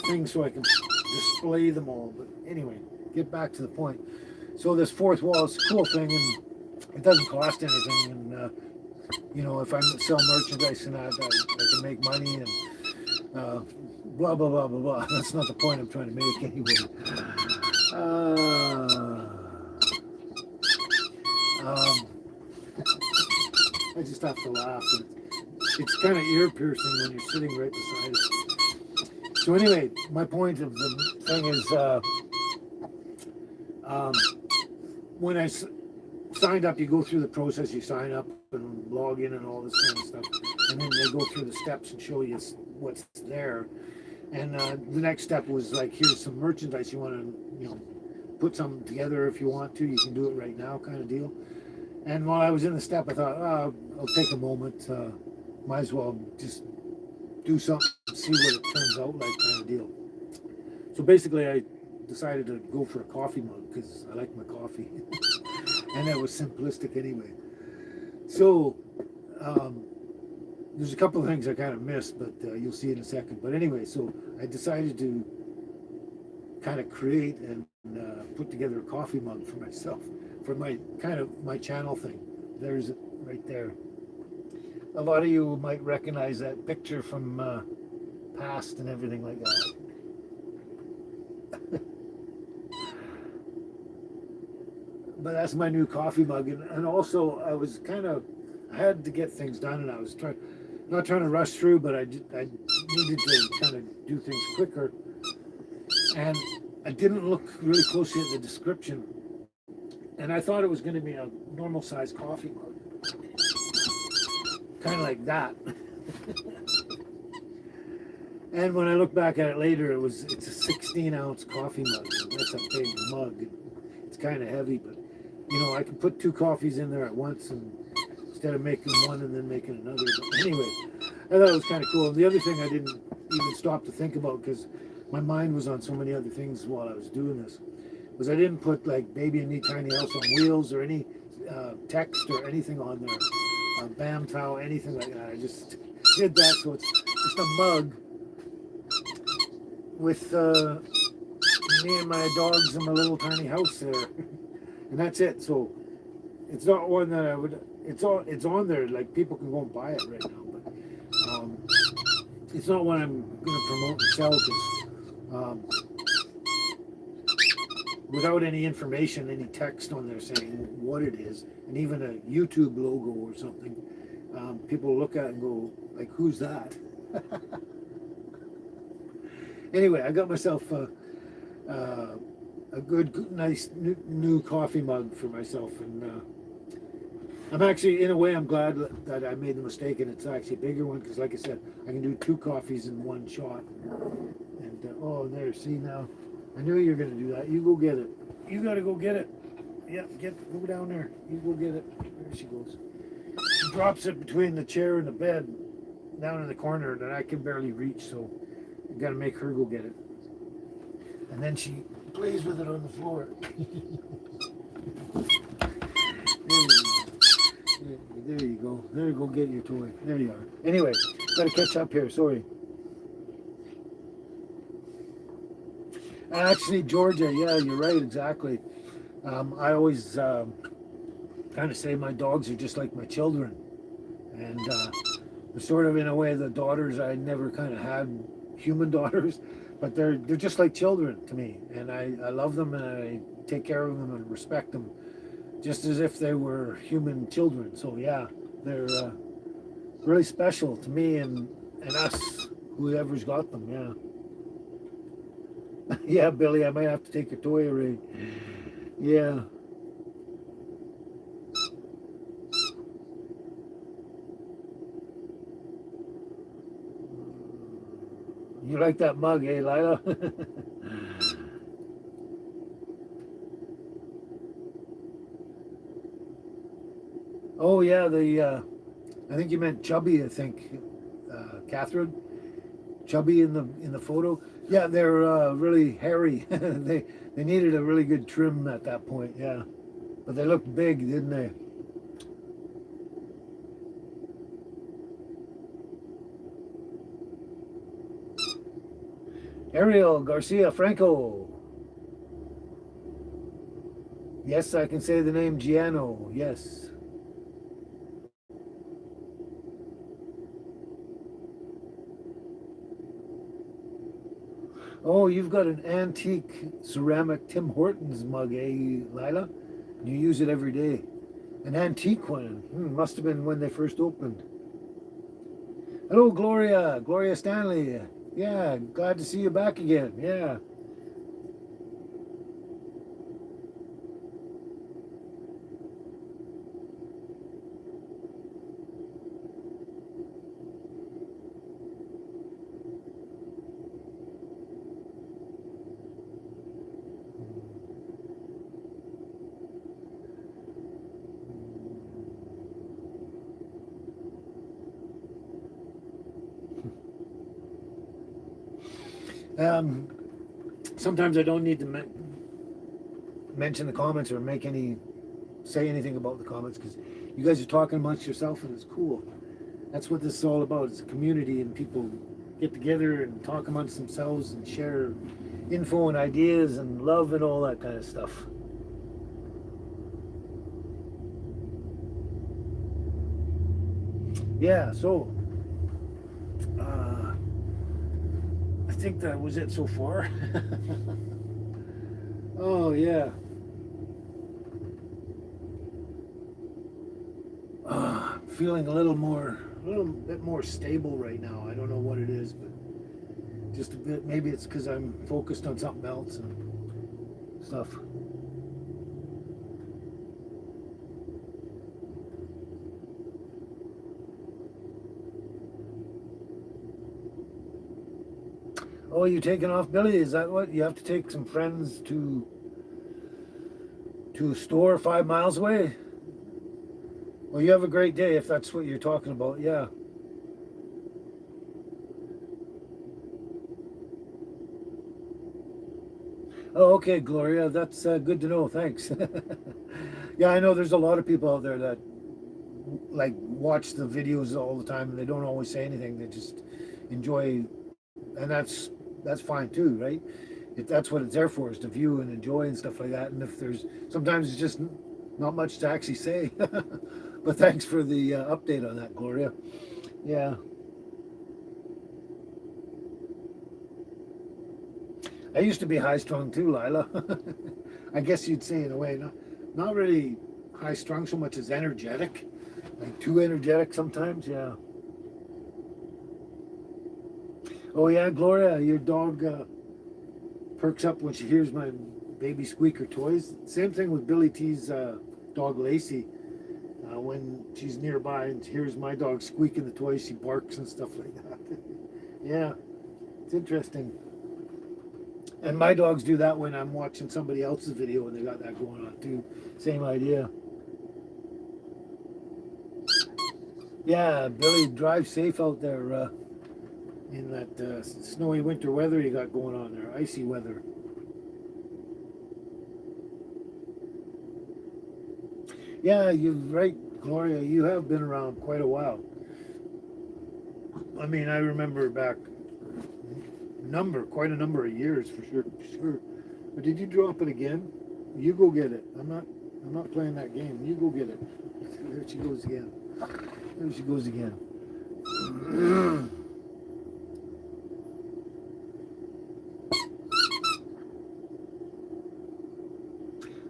thing so I can display them all. But anyway, get back to the point. So this Fourth Wall is a cool thing, and it doesn't cost anything. And you know, if I sell merchandise and that, I can make money and blah, blah, blah, blah, blah. That's not the point I'm trying to make anyway. I just have to laugh. It's kind of ear piercing when you're sitting right beside it. So anyway, my point of the thing is, when I signed up, you go through the process, you sign up and log in and all this kind of stuff, and then they go through the steps and show you what's there. And the next step was like, here's some merchandise you want to, you know, put something together if you want to. You can do it right now, kind of deal. And while I was in the step, I thought, I'll take a moment. Might as well just do something, see what it turns out like, kind of deal. So basically, I decided to go for a coffee mug because I like my coffee, and that was simplistic anyway. So there's a couple of things I kind of missed, but you'll see in a second. But anyway, so I decided to kind of create and put together a coffee mug for myself, for my my channel thing. There's it right there. A lot of you might recognize that picture from past and everything like that. But that's my new coffee mug, and also I was I had to get things done, and I was not trying to rush through, but I needed to kind of do things quicker, and I didn't look really closely at the description, and I thought it was going to be a normal size coffee mug, kind of like that. And when I look back at it later, it's a 16-ounce coffee mug. That's a big mug. It's kind of heavy, but you know, I can put 2 coffees in there at once, and instead of making one and then making another. But anyway, I thought it was kind of cool. And the other thing I didn't even stop to think about, because my mind was on so many other things while I was doing this, was I didn't put like Baby and Me Tiny House on Wheels or any text or anything on there, Bam Tao, anything like that. I just did that, so it's just a mug with me and my dogs and my little tiny house there. And that's it. So it's not one that I would. It's on there. Like, people can go and buy it right now, but it's not one I'm going to promote and sell, because um, without any information, any text on there saying what it is, and even a YouTube logo or something. People look at it and go, like, who's that? Anyway, I got myself a good, nice new coffee mug for myself, and I'm actually, in a way, I'm glad that I made the mistake, and it's actually a bigger one because, like I said, I can do 2 coffees in one shot. And oh, there, see now, I knew you were gonna do that. You go get it. You gotta go get it. Yeah, go down there. You go get it. There she goes. She drops it between the chair and the bed, down in the corner that I can barely reach. So I gotta make her go get it. And then she plays with it on the floor. There you go. There you go. Get your toy. There you are. Anyway, gotta catch up here. Sorry. Actually, Georgia. Yeah, you're right. Exactly. I always kind of say my dogs are just like my children, and they're sort of, in a way, the daughters. I never kind of had human daughters, but they're just like children to me, and I love them, and I take care of them and respect them, just as if they were human children. So yeah, they're really special to me and us, whoever's got them. Yeah. Yeah, Billy, I might have to take your toy away. Yeah. You like that mug, eh, Lila? Oh yeah, I think you meant Chubby. I think Catherine, Chubby in the photo. Yeah, they're really hairy. They needed a really good trim at that point. Yeah, but they looked big, didn't they? Ariel Garcia Franco. Yes, I can say the name Giano. Yes. Oh, you've got an antique ceramic Tim Hortons mug, eh, Lila? You use it every day. An antique one. Must have been when they first opened. Hello, Gloria. Gloria Stanley. Yeah, glad to see you back again. Yeah. Um, Sometimes I don't need to mention the comments or say anything about the comments because you guys are talking amongst yourself and it's cool. That's what this is all about. It's a community and people get together and talk amongst themselves and share info and ideas and love and all that kind of stuff. Yeah, so I think that was it so far. Oh yeah. Feeling a little bit more stable right now. I don't know what it is, but just a bit. Maybe it's because I'm focused on something else and stuff. Oh, you taking off, Billy? Is that what you have to take some friends to a store 5 miles away? Well, you have a great day if that's what you're talking about. Yeah. Oh, okay, Gloria. That's good to know. Thanks. Yeah, I know there's a lot of people out there that like watch the videos all the time and they don't always say anything. They just enjoy, and that's fine too, right? If that's what it's there for, is to view and enjoy and stuff like that. And if there's sometimes it's just not much to actually say. But thanks for the update on that, Gloria. Yeah. I used to be high strung too, Lila. I guess you'd say in a way, not really high strung so much as energetic, like too energetic sometimes. Yeah. Oh yeah, Gloria, your dog perks up when she hears my baby squeaker toys. Same thing with Billy T's dog Lacey. When she's nearby and hears my dog squeaking the toys, she barks and stuff like that. Yeah, it's interesting. And my dogs do that when I'm watching somebody else's video and they got that going on too. Same idea. Yeah, Billy, drive safe out there in that snowy winter weather you got going on there, icy weather. Yeah, you're right, Gloria. You have been around quite a while. I mean, I remember back quite a number of years for sure. But did you drop it again? You go get it. I'm not playing that game. You go get it. There she goes again. There she goes again.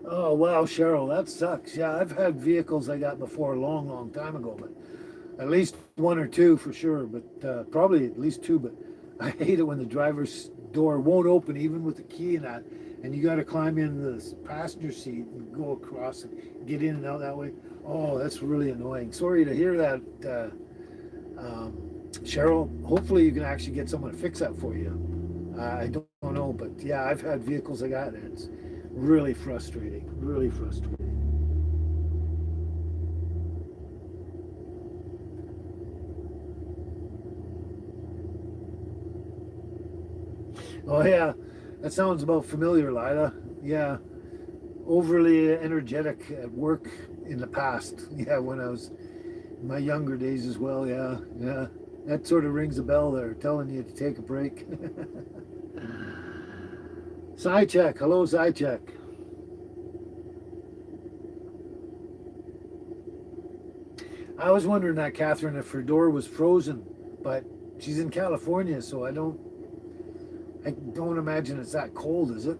Oh wow, Cheryl, that sucks. Yeah, I've had vehicles I got before a long time ago, but at least one or two for sure. But probably at least two. But I hate it when the driver's door won't open, even with the key in that, and you got to climb in the passenger seat and go across and get in and out that way. Oh, that's really annoying. Sorry to hear that, Cheryl. Hopefully, you can actually get someone to fix that for you. I don't know, but yeah, I've had vehicles like that, and it's really frustrating. Really frustrating. Oh yeah, that sounds about familiar, Lila. Yeah, overly energetic at work in the past. Yeah, when I was in my younger days as well. Yeah, yeah, that sort of rings a bell there, telling you to take a break. Sidecheck, hello, Sidecheck. I was wondering that, Catherine, if her door was frozen, but she's in California, so I don't imagine it's that cold, is it?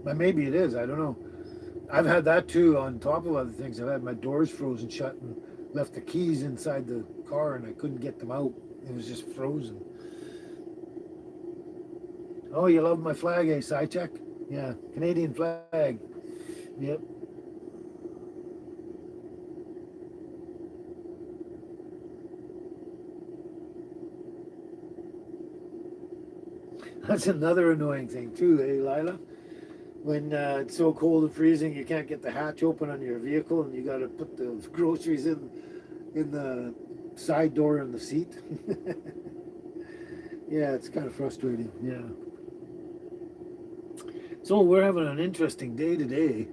But maybe it is. I don't know. I've had that too. On top of other things, I've had my doors frozen shut and left the keys inside the car, and I couldn't get them out. It was just frozen. Oh, you love my flag, eh, Sidecheck? Yeah, Canadian flag. Yep. That's another annoying thing too, eh, Lila? When it's so cold and freezing, you can't get the hatch open on your vehicle, and you got to put the groceries in the side door in the seat. Yeah, it's kind of frustrating. Yeah. So we're having an interesting day today.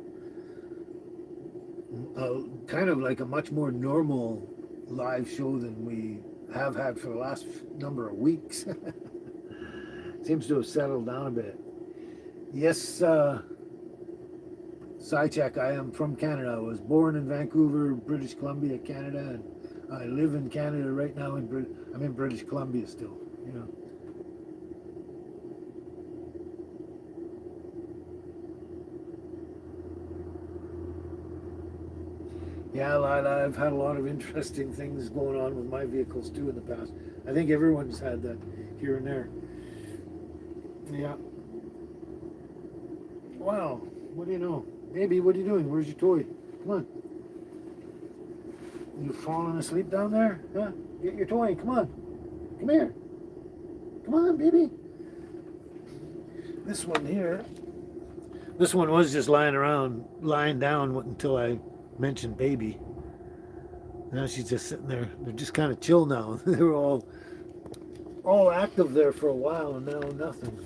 Kind of like a much more normal live show than we have had for the last number of weeks. Seems to have settled down a bit. Yes, Sidecheck, I am from Canada. I was born in Vancouver, British Columbia, Canada, and I live in Canada right now. I'm in British Columbia still. You know. Yeah, Lila, I've had a lot of interesting things going on with my vehicles too in the past. I think everyone's had that here and there. Yeah. Wow. What do you know? Baby, what are you doing? Where's your toy? Come on. You falling asleep down there? Huh? Get your toy. Come on. Come here. Come on, baby. This one here. This one was just lying down until I mentioned baby. Now she's just sitting there. They're just kind of chill now. They were all active there for a while, and now nothing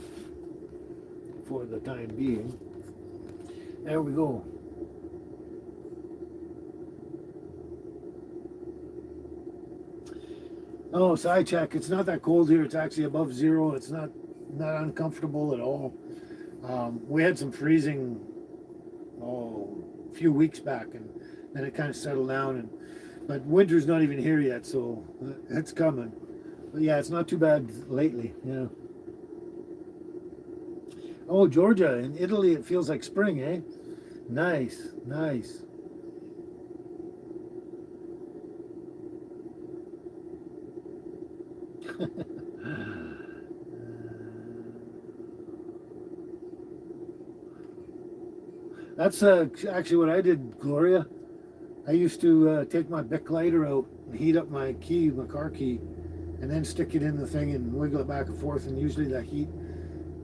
for the time being. There we go. Oh, Sidecheck, it's not that cold here. It's actually above zero. It's not uncomfortable at all. We had some freezing a few weeks back, and then it kind of settled down. But winter's not even here yet, so it's coming. But yeah, it's not too bad lately. Yeah. Oh, Georgia. In Italy, it feels like spring, eh? Nice, nice. That's actually what I did, Gloria. I used to take my Bic lighter out and heat up my key, my car key, and then stick it in the thing and wiggle it back and forth. And usually that heat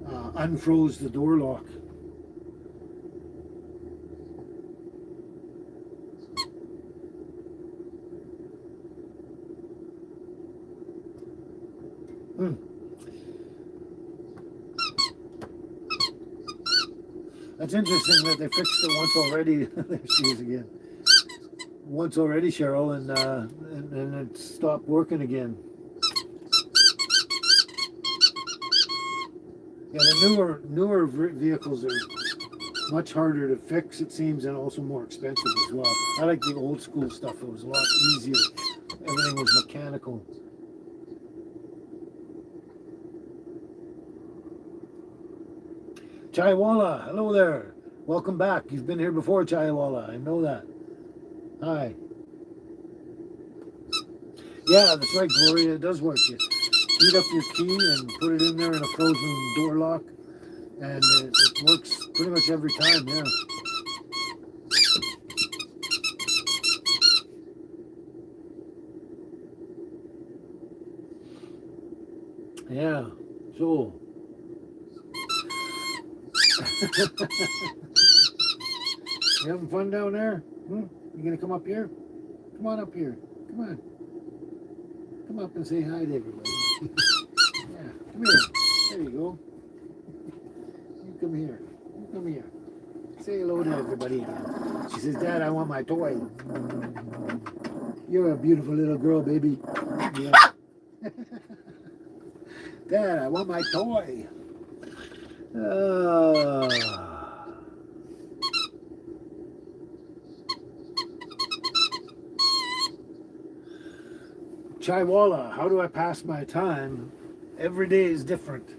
unfroze the door lock. Hmm. That's interesting that they fixed it once already. There she is again. Once already, Cheryl, and it stopped working again. Yeah, the newer vehicles are much harder to fix, it seems, and also more expensive as well. I like the old school stuff. It was a lot easier. Everything was mechanical. Chaiwala, hello there. Welcome back. You've been here before, Chaiwala. I know that. Hi. Yeah, that's right, Gloria. It does work. You heat up your key and put it in there in a frozen door lock, and it works pretty much every time. Yeah. Yeah. So. You having fun down there? Hmm? You gonna come up here? Come on up here. Come on. Come up and say hi to everybody. Yeah, come here. There you go. You come here. You come here. Say hello to everybody again. She says, Dad, I want my toy. You're a beautiful little girl, baby. Yeah. Dad, I want my toy. Chaiwala, how do I pass my time? Every day is different.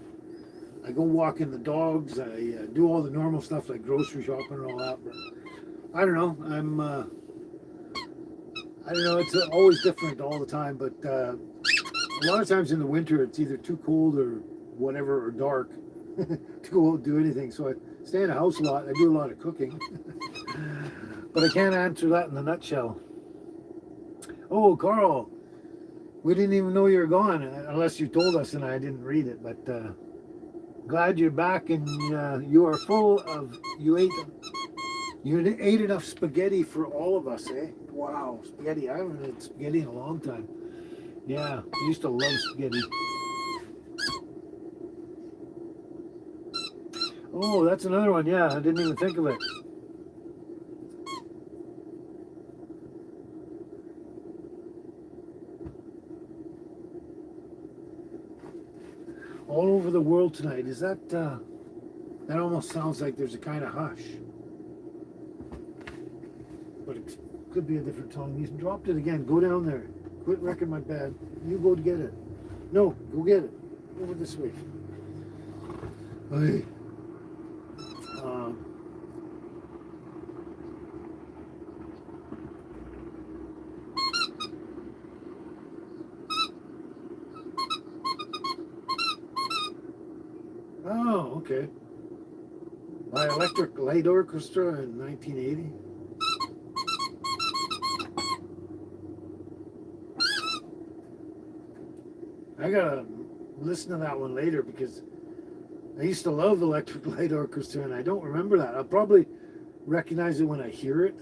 I go walking the dogs. I do all the normal stuff like grocery shopping and all that. But I don't know. I don't know. It's always different all the time. But a lot of times in the winter, it's either too cold or whatever or dark to go out and do anything. So I stay in the house a lot. I do a lot of cooking. But I can't answer that in a nutshell. Oh, Carl, we didn't even know you were gone unless you told us and I didn't read it. But glad you're back, and you are full of you ate enough spaghetti for all of us, eh? Wow, spaghetti! I haven't had spaghetti in a long time. Yeah, I used to love spaghetti. Oh, that's another one. Yeah, I didn't even think of it. All over the world tonight. Is that that almost sounds like there's a kind of hush, but it could be a different tone. You dropped it again. Go down there. Quit wrecking my bed. You go to get it. No, go get it. Over this way. Hey. Um, oh, okay. My Electric Light Orchestra in 1980. I gotta listen to that one later because I used to love Electric Light Orchestra and I don't remember that. I'll probably recognize it when I hear it,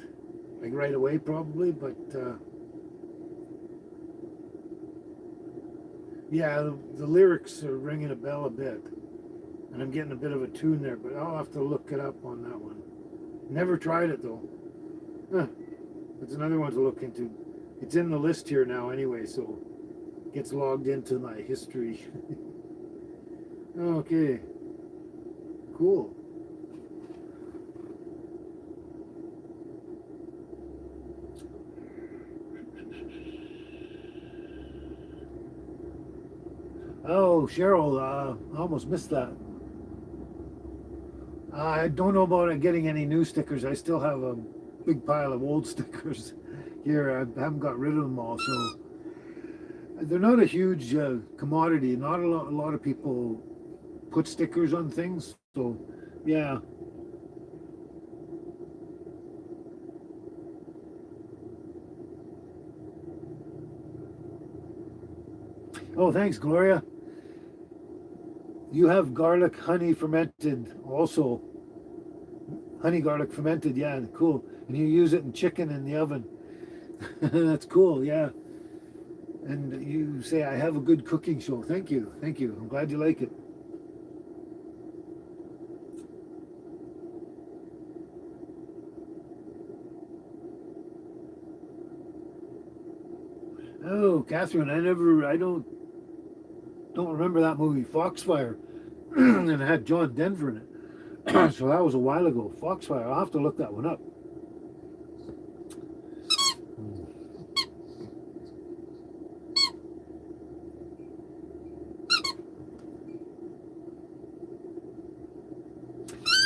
like right away probably, but yeah, the lyrics are ringing a bell a bit. And I'm getting a bit of a tune there, but I'll have to look it up on that one. Never tried it though. Huh. That's another one to look into. It's in the list here now anyway, so it gets logged into my history. Okay, cool. Oh, Cheryl, I almost missed that. I don't know about getting any new stickers. I still have a big pile of old stickers here. I haven't got rid of them all, so they're not a huge commodity. Not a lot of people put stickers on things, so yeah. Oh, thanks, Gloria. You have garlic honey fermented also. Honey garlic fermented, yeah, cool. And you use it in chicken in the oven. That's cool, yeah. And you say I have a good cooking show. Thank you, thank you. I'm glad you like it. Oh, Catherine, I don't remember that movie, Foxfire, and it had John Denver in it. So that was a while ago. Foxfire. I'll have to look that one up.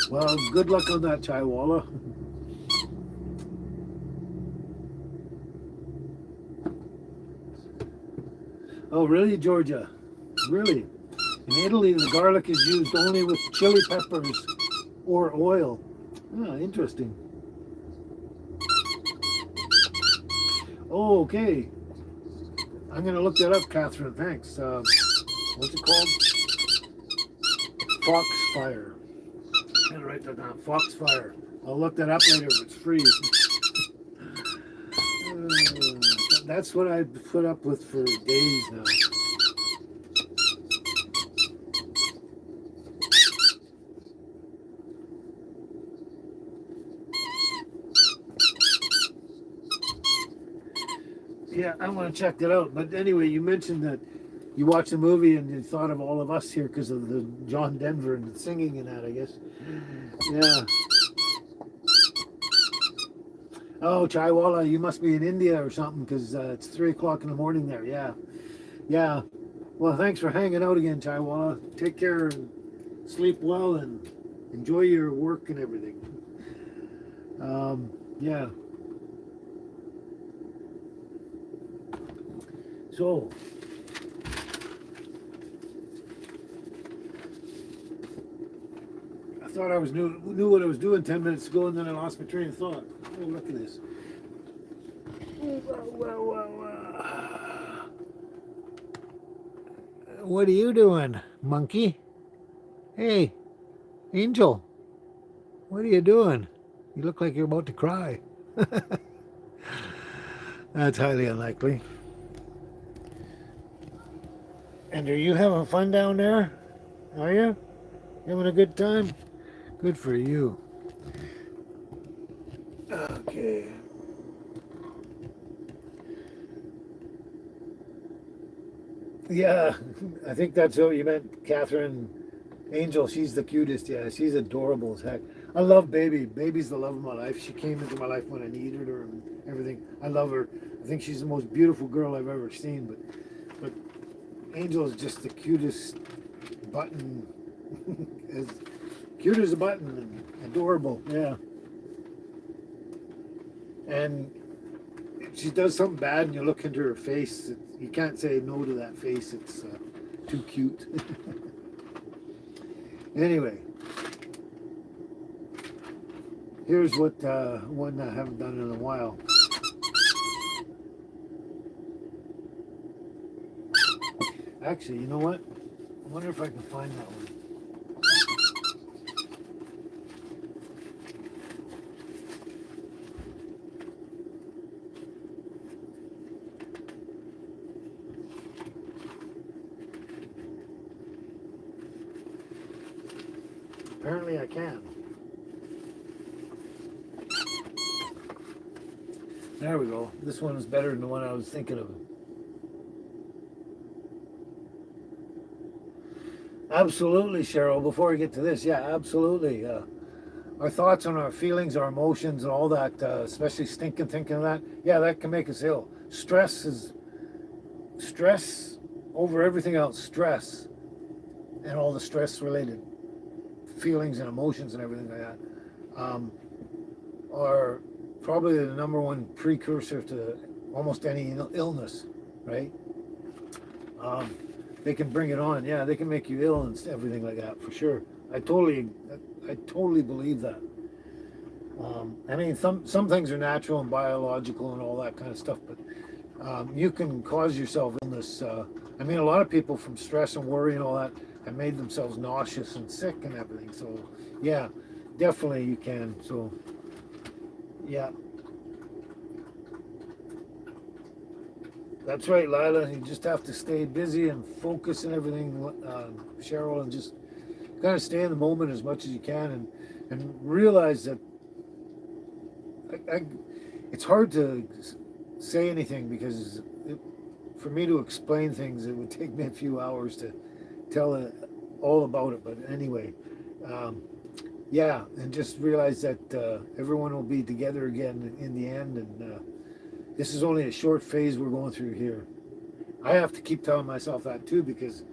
Well, good luck on that, Chaiwala. Oh, really, Georgia? Really? In Italy, the garlic is used only with chili peppers or oil. Ah, interesting. Oh, okay. I'm going to look that up, Catherine. Thanks. What's it called? Foxfire. I'm going to write that down. Foxfire. I'll look that up later if it's free. That's what I put up with for days now. Yeah, I want to check that out. But anyway, you mentioned that you watched the movie and you thought of all of us here because of the John Denver and the singing in that, I guess. Yeah. Oh, Chaiwala, you must be in India or something because it's 3 o'clock in the morning there. Yeah. Yeah. Well, thanks for hanging out again, Chaiwala. Take care and sleep well and enjoy your work and everything. Yeah. So, I thought I knew what I was doing 10 minutes ago, and then I lost my train of thought. Oh, look at this. What are you doing, monkey? Hey, Angel, what are you doing? You look like you're about to cry. That's highly unlikely. And are you having fun down there? Are you? Having a good time? Good for you. Okay. Yeah, I think that's what you meant, Catherine. Angel, she's the cutest. Yeah, she's adorable as heck. I love Baby. Baby's the love of my life. She came into my life when I needed her and everything. I love her. I think she's the most beautiful girl I've ever seen. But Angel is just the cutest button, as cute as a button and adorable. Yeah. And if she does something bad and you look into her face, you can't say no to that face. It's too cute. Anyway, here's what one I haven't done in a while. Actually, you know what? I wonder if I can find that one. Apparently I can. There we go. This one is better than the one I was thinking of. Absolutely, Cheryl. Before we get to this, yeah, absolutely. Our thoughts and our feelings, our emotions, and all that, especially stinking thinking of that, yeah, that can make us ill. Stress over everything else, stress, and all the stress related feelings and emotions and everything like that, are probably the number one precursor to almost any illness, right? They can bring it on. Yeah, they can make you ill and everything like that, for sure. I totally believe that. I mean, some things are natural and biological and all that kind of stuff, but you can cause yourself illness. I mean, a lot of people from stress and worry and all that have made themselves nauseous and sick and everything. So, yeah, definitely you can. So, yeah. That's right, Lila. You just have to stay busy and focus and everything, Cheryl, and just kind of stay in the moment as much as you can, and realize that it's hard to say anything because for me to explain things, it would take me a few hours to tell it all about it. But anyway, yeah, and just realize that everyone will be together again in the end, and this is only a short phase we're going through here. I have to keep telling myself that too because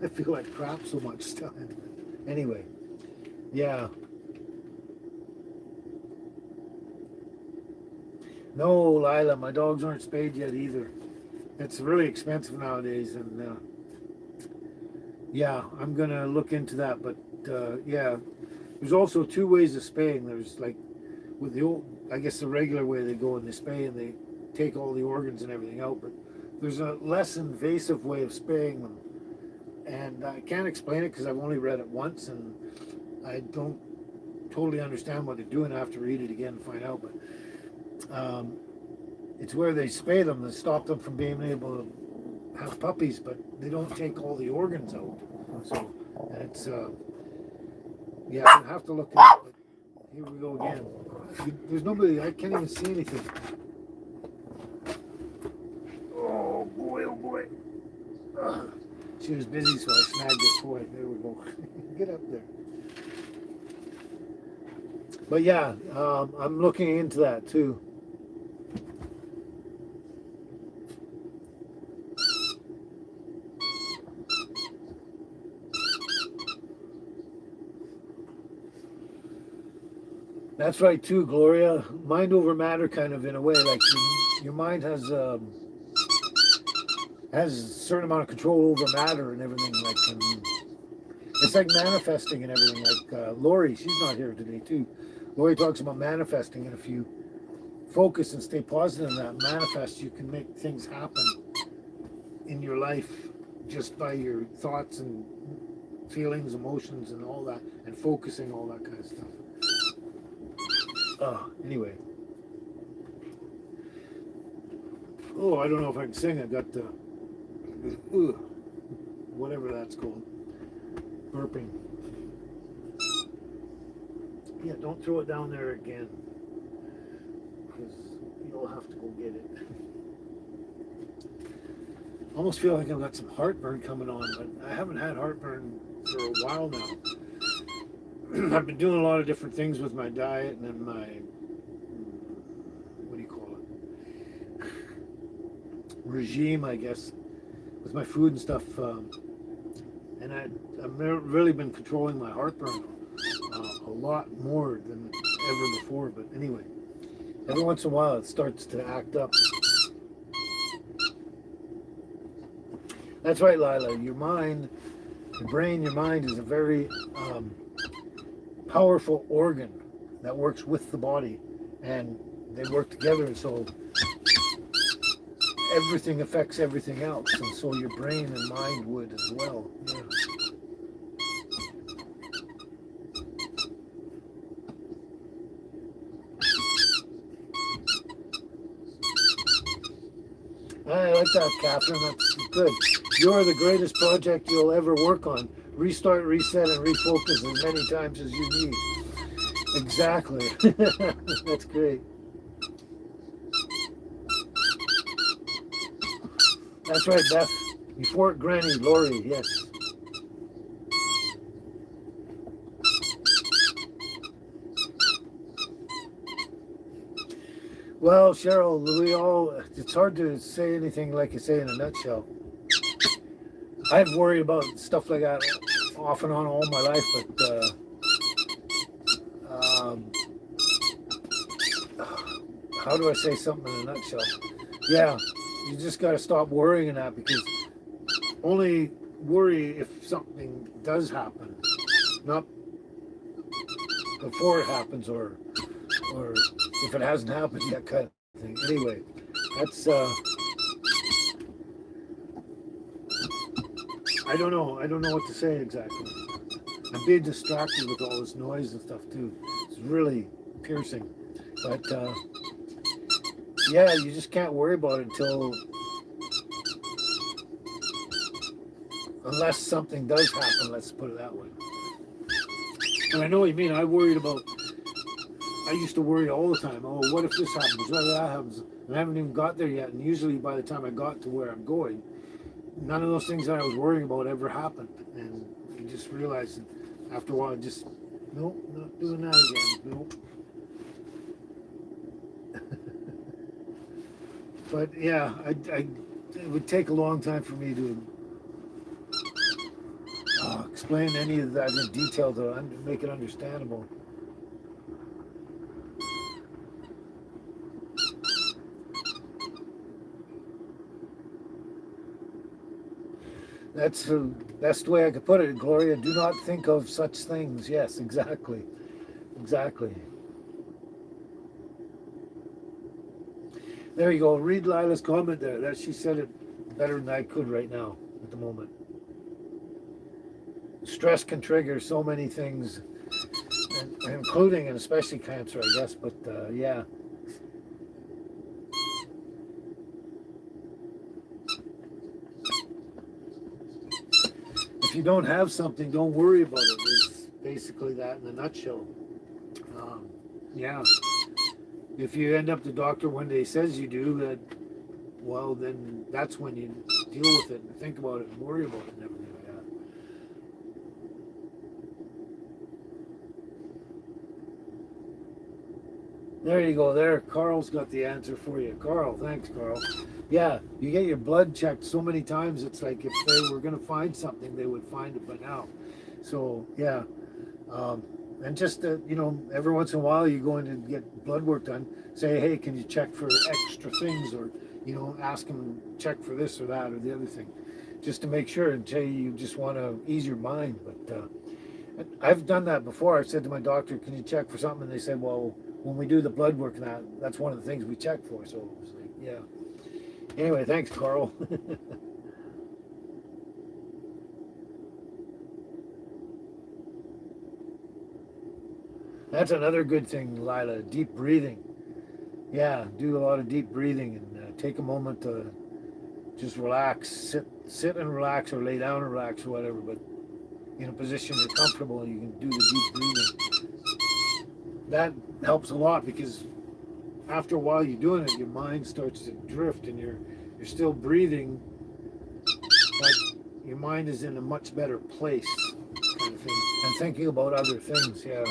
I feel like crap so much time. Anyway, yeah. No, Lila, my dogs aren't spayed yet either. It's really expensive nowadays, and yeah, I'm gonna look into that. But yeah, there's also two ways of spaying. There's like with the old, I guess the regular way they go and they spay and they take all the organs and everything out. But there's a less invasive way of spaying them, and I can't explain it because I've only read it once, and I don't totally understand what they're doing. I have to read it again and find out. But it's where they spay them to stop them from being able to have puppies, but they don't take all the organs out. So it's yeah, I have to look it up. But here we go again. There's nobody. I can't even see anything. Oh boy! Oh boy! She was busy, so I snagged the toy. There we go. Get up there. But yeah, I'm looking into that too. That's right too, Gloria. Mind over matter, kind of in a way. Like your mind has a certain amount of control over matter and everything. Like it's like manifesting and everything. Like Lori, she's not here today too. Lori talks about manifesting, and if you focus and stay positive on that, manifest, you can make things happen in your life just by your thoughts and feelings, emotions, and all that, and focusing, all that kind of stuff. Anyway. Oh, I don't know if I can sing. I got the whatever that's called. Burping. Yeah, don't throw it down there again, because you'll have to go get it. I almost feel like I've got some heartburn coming on, but I haven't had heartburn for a while now. I've been doing a lot of different things with my diet and then my, what do you call it, regime, I guess, with my food and stuff. And I've really been controlling my heartburn a lot more than ever before. But anyway, every once in a while it starts to act up. That's right, Lila. Your mind, your brain, your mind is a very powerful organ that works with the body, and they work together, and so everything affects everything else, and so your brain and mind would as well. Yeah. I like that, Catherine. That's good. You're the greatest project you'll ever work on. Restart, reset, and refocus as many times as you need. Exactly. That's great. That's right, Beth. You Fort Granny, Lori, yes. Well, Cheryl, it's hard to say anything like you say in a nutshell. I've worried about stuff like that off and on all my life, but how do I say something in a nutshell? Yeah, you just got to stop worrying that, because only worry if something does happen, not before it happens, or if it hasn't happened yet, kind of thing. Anyway, that's I don't know. I don't know what to say exactly. I'm being distracted with all this noise and stuff too. It's really piercing. But yeah, you just can't worry about it unless something does happen. Let's put it that way. And I know what you mean. I used to worry all the time. Oh, what if this happens? What if that happens? And I haven't even got there yet. And usually by the time I got to where I'm going, none of those things that I was worrying about ever happened. And you just realize after a while, just, nope, not doing that again. Nope. But yeah, it would take a long time for me to explain any of that in detail to make it understandable. That's the best way I could put it, Gloria. Do not think of such things. Yes, exactly. Exactly. There you go. Read Lila's comment there. That she said it better than I could right now at the moment. Stress can trigger so many things, including and especially cancer, I guess. But yeah. If you don't have something, don't worry about it. Is basically that in a nutshell. Yeah. If you end up the doctor one day says you do, that, well, then that's when you deal with it and think about it and worry about it and everything like that. There you go. There, Carl's got the answer for you. Carl, thanks, Carl. Yeah, you get your blood checked so many times. It's like if they were going to find something, they would find it by now. So yeah, and just every once in a while you go in to get blood work done. Say, hey, can you check for extra things, or ask them check for this or that or the other thing, just to make sure. And say you just want to ease your mind. But I've done that before. I said to my doctor, can you check for something? And they said, well, when we do the blood work, that's one of the things we check for. So it was like, yeah. Anyway, thanks, Carl. That's another good thing, Lila. Deep breathing. Yeah, do a lot of deep breathing and take a moment to just relax, sit and relax, or lay down and relax, or whatever. But in a position you're comfortable, you can do the deep breathing. That helps a lot, because after a while you're doing it, your mind starts to drift, and you're still breathing, but your mind is in a much better place, kind of thing, and thinking about other things. Yeah.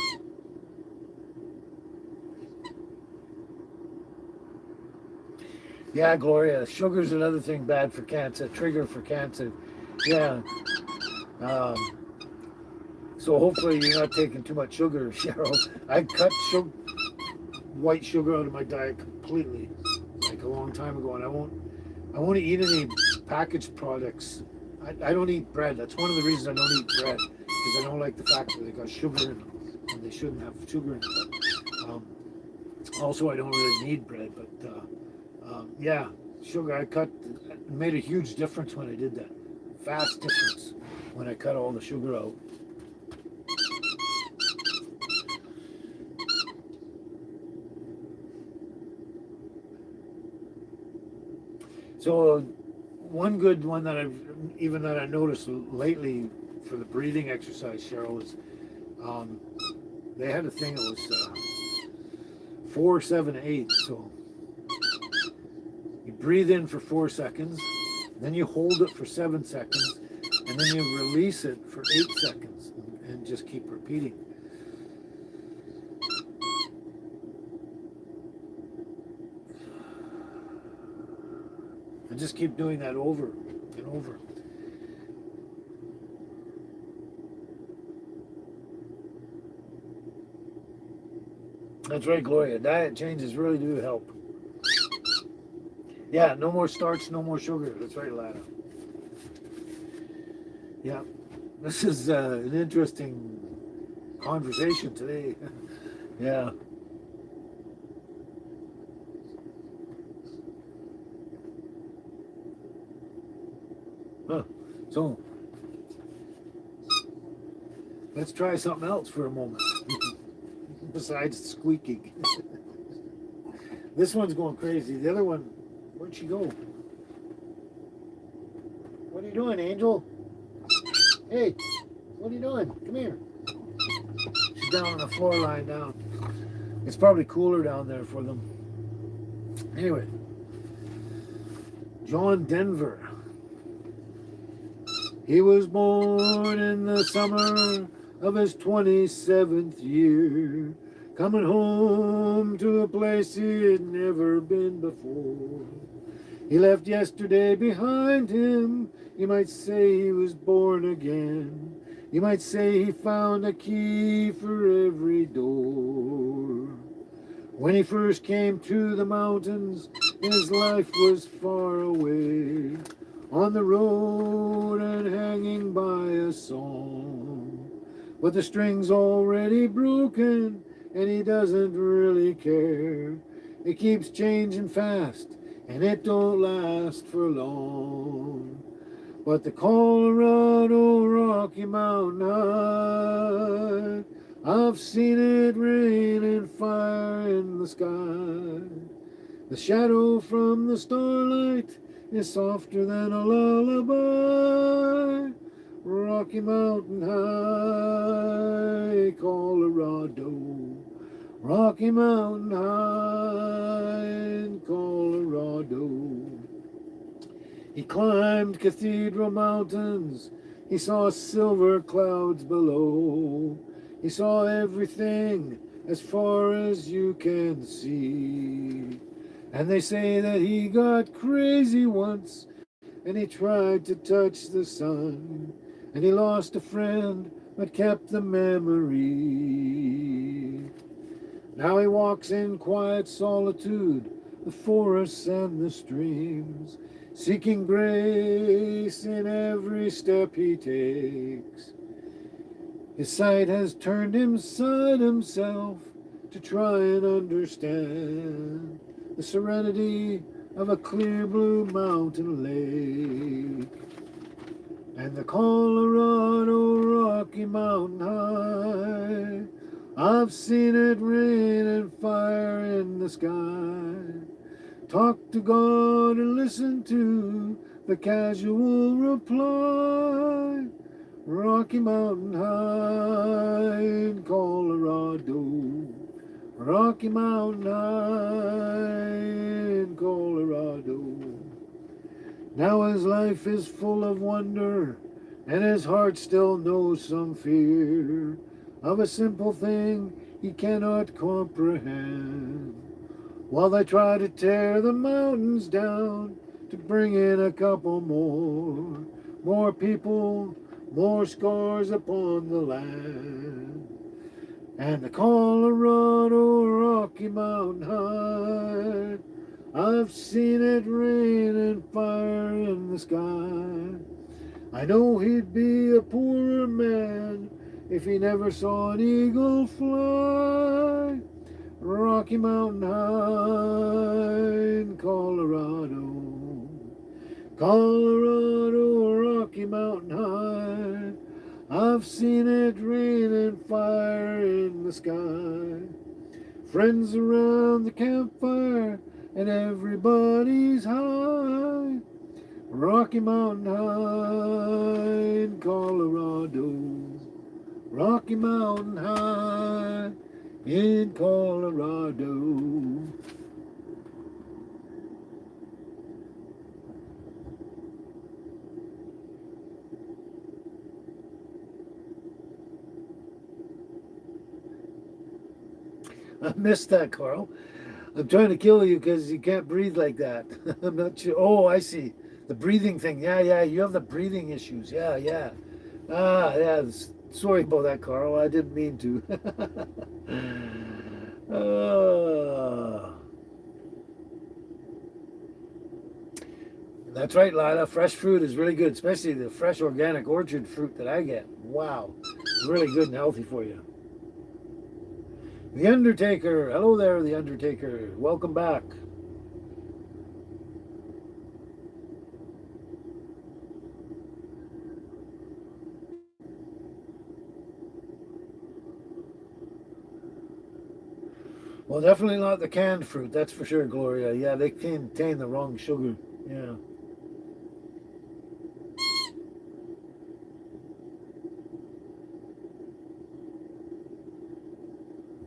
Yeah, Gloria. Sugar's another thing bad for cancer, trigger for cancer. Yeah. Um, so hopefully you're not taking too much sugar, Cheryl. I cut white sugar out of my diet completely, like a long time ago, and I won't eat any packaged products. I don't eat bread. That's one of the reasons I don't eat bread, because I don't like the fact that they got sugar in them, and they shouldn't have sugar in them. Also, I don't really need bread, but yeah, sugar. It made a huge difference when I did that. Fast difference when I cut all the sugar out. So one good one that I noticed lately for the breathing exercise, Cheryl, is they had a thing that was 4, 7, 8. So you breathe in for 4 seconds, then you hold it for 7 seconds, and then you release it for 8 seconds, and just keep repeating. And just keep doing that over and over. That's right, Gloria. Diet changes really do help. Yeah, no more starch, no more sugar. That's right, Lana. Yeah, this is an interesting conversation today. Yeah. Huh. So let's try something else for a moment besides squeaking. This one's going crazy. The other one, where'd she go? What are you doing, Angel? Hey, what are you doing? Come here. She's down on the floor lying down. It's probably cooler down there for them. Anyway, John Denver. He was born in the summer of his 27th year, coming home to a place he'd never been before. He left yesterday behind him. You might say he was born again. You might say he found a key for every door. When he first came to the mountains, his life was far away, on the road and hanging by a song. But the string's already broken, and he doesn't really care. It keeps changing fast, and it don't last for long. But the Colorado Rocky Mountain High, I've seen it rain and fire in the sky. The shadow from the starlight is softer than a lullaby. Rocky Mountain High, Colorado. Rocky Mountain High in Colorado. He climbed Cathedral Mountains. He saw silver clouds below. He saw everything as far as you can see. And they say that he got crazy once and he tried to touch the sun. And he lost a friend but kept the memory. Now he walks in quiet solitude, the forests and the streams, seeking grace in every step he takes. His sight has turned inside himself to try and understand the serenity of a clear blue mountain lake. And the Colorado Rocky Mountain High, I've seen it rain and fire in the sky. Talk to God and listen to the casual reply. Rocky Mountain High in Colorado. Rocky Mountain High in Colorado. Now his life is full of wonder, and his heart still knows some fear of a simple thing he cannot comprehend. While they try to tear the mountains down to bring in a couple more people, more scars upon the land. And the Colorado Rocky Mountain High, I've seen it rain and fire in the sky. I know he'd be a poorer man if he never saw an eagle fly. Rocky Mountain High in Colorado. Colorado Rocky Mountain High, I've seen it rain and fire in the sky. Friends around the campfire and everybody's high. Rocky Mountain High in Colorado. Rocky Mountain High in Colorado. I missed that, Carl. I'm trying to kill you because you can't breathe like that. I'm not sure. Oh, I see. The breathing thing. Yeah. You have the breathing issues. Yeah. Yeah. Sorry about that, Carl. I didn't mean to. uh, That's right, Lila. Fresh fruit is really good, especially the fresh organic orchard fruit that I get. Wow. It's really good and healthy for you. The Undertaker. Hello there, The Undertaker. Welcome back. Well, definitely not the canned fruit, that's for sure, Gloria. Yeah, they contain the wrong sugar. Yeah.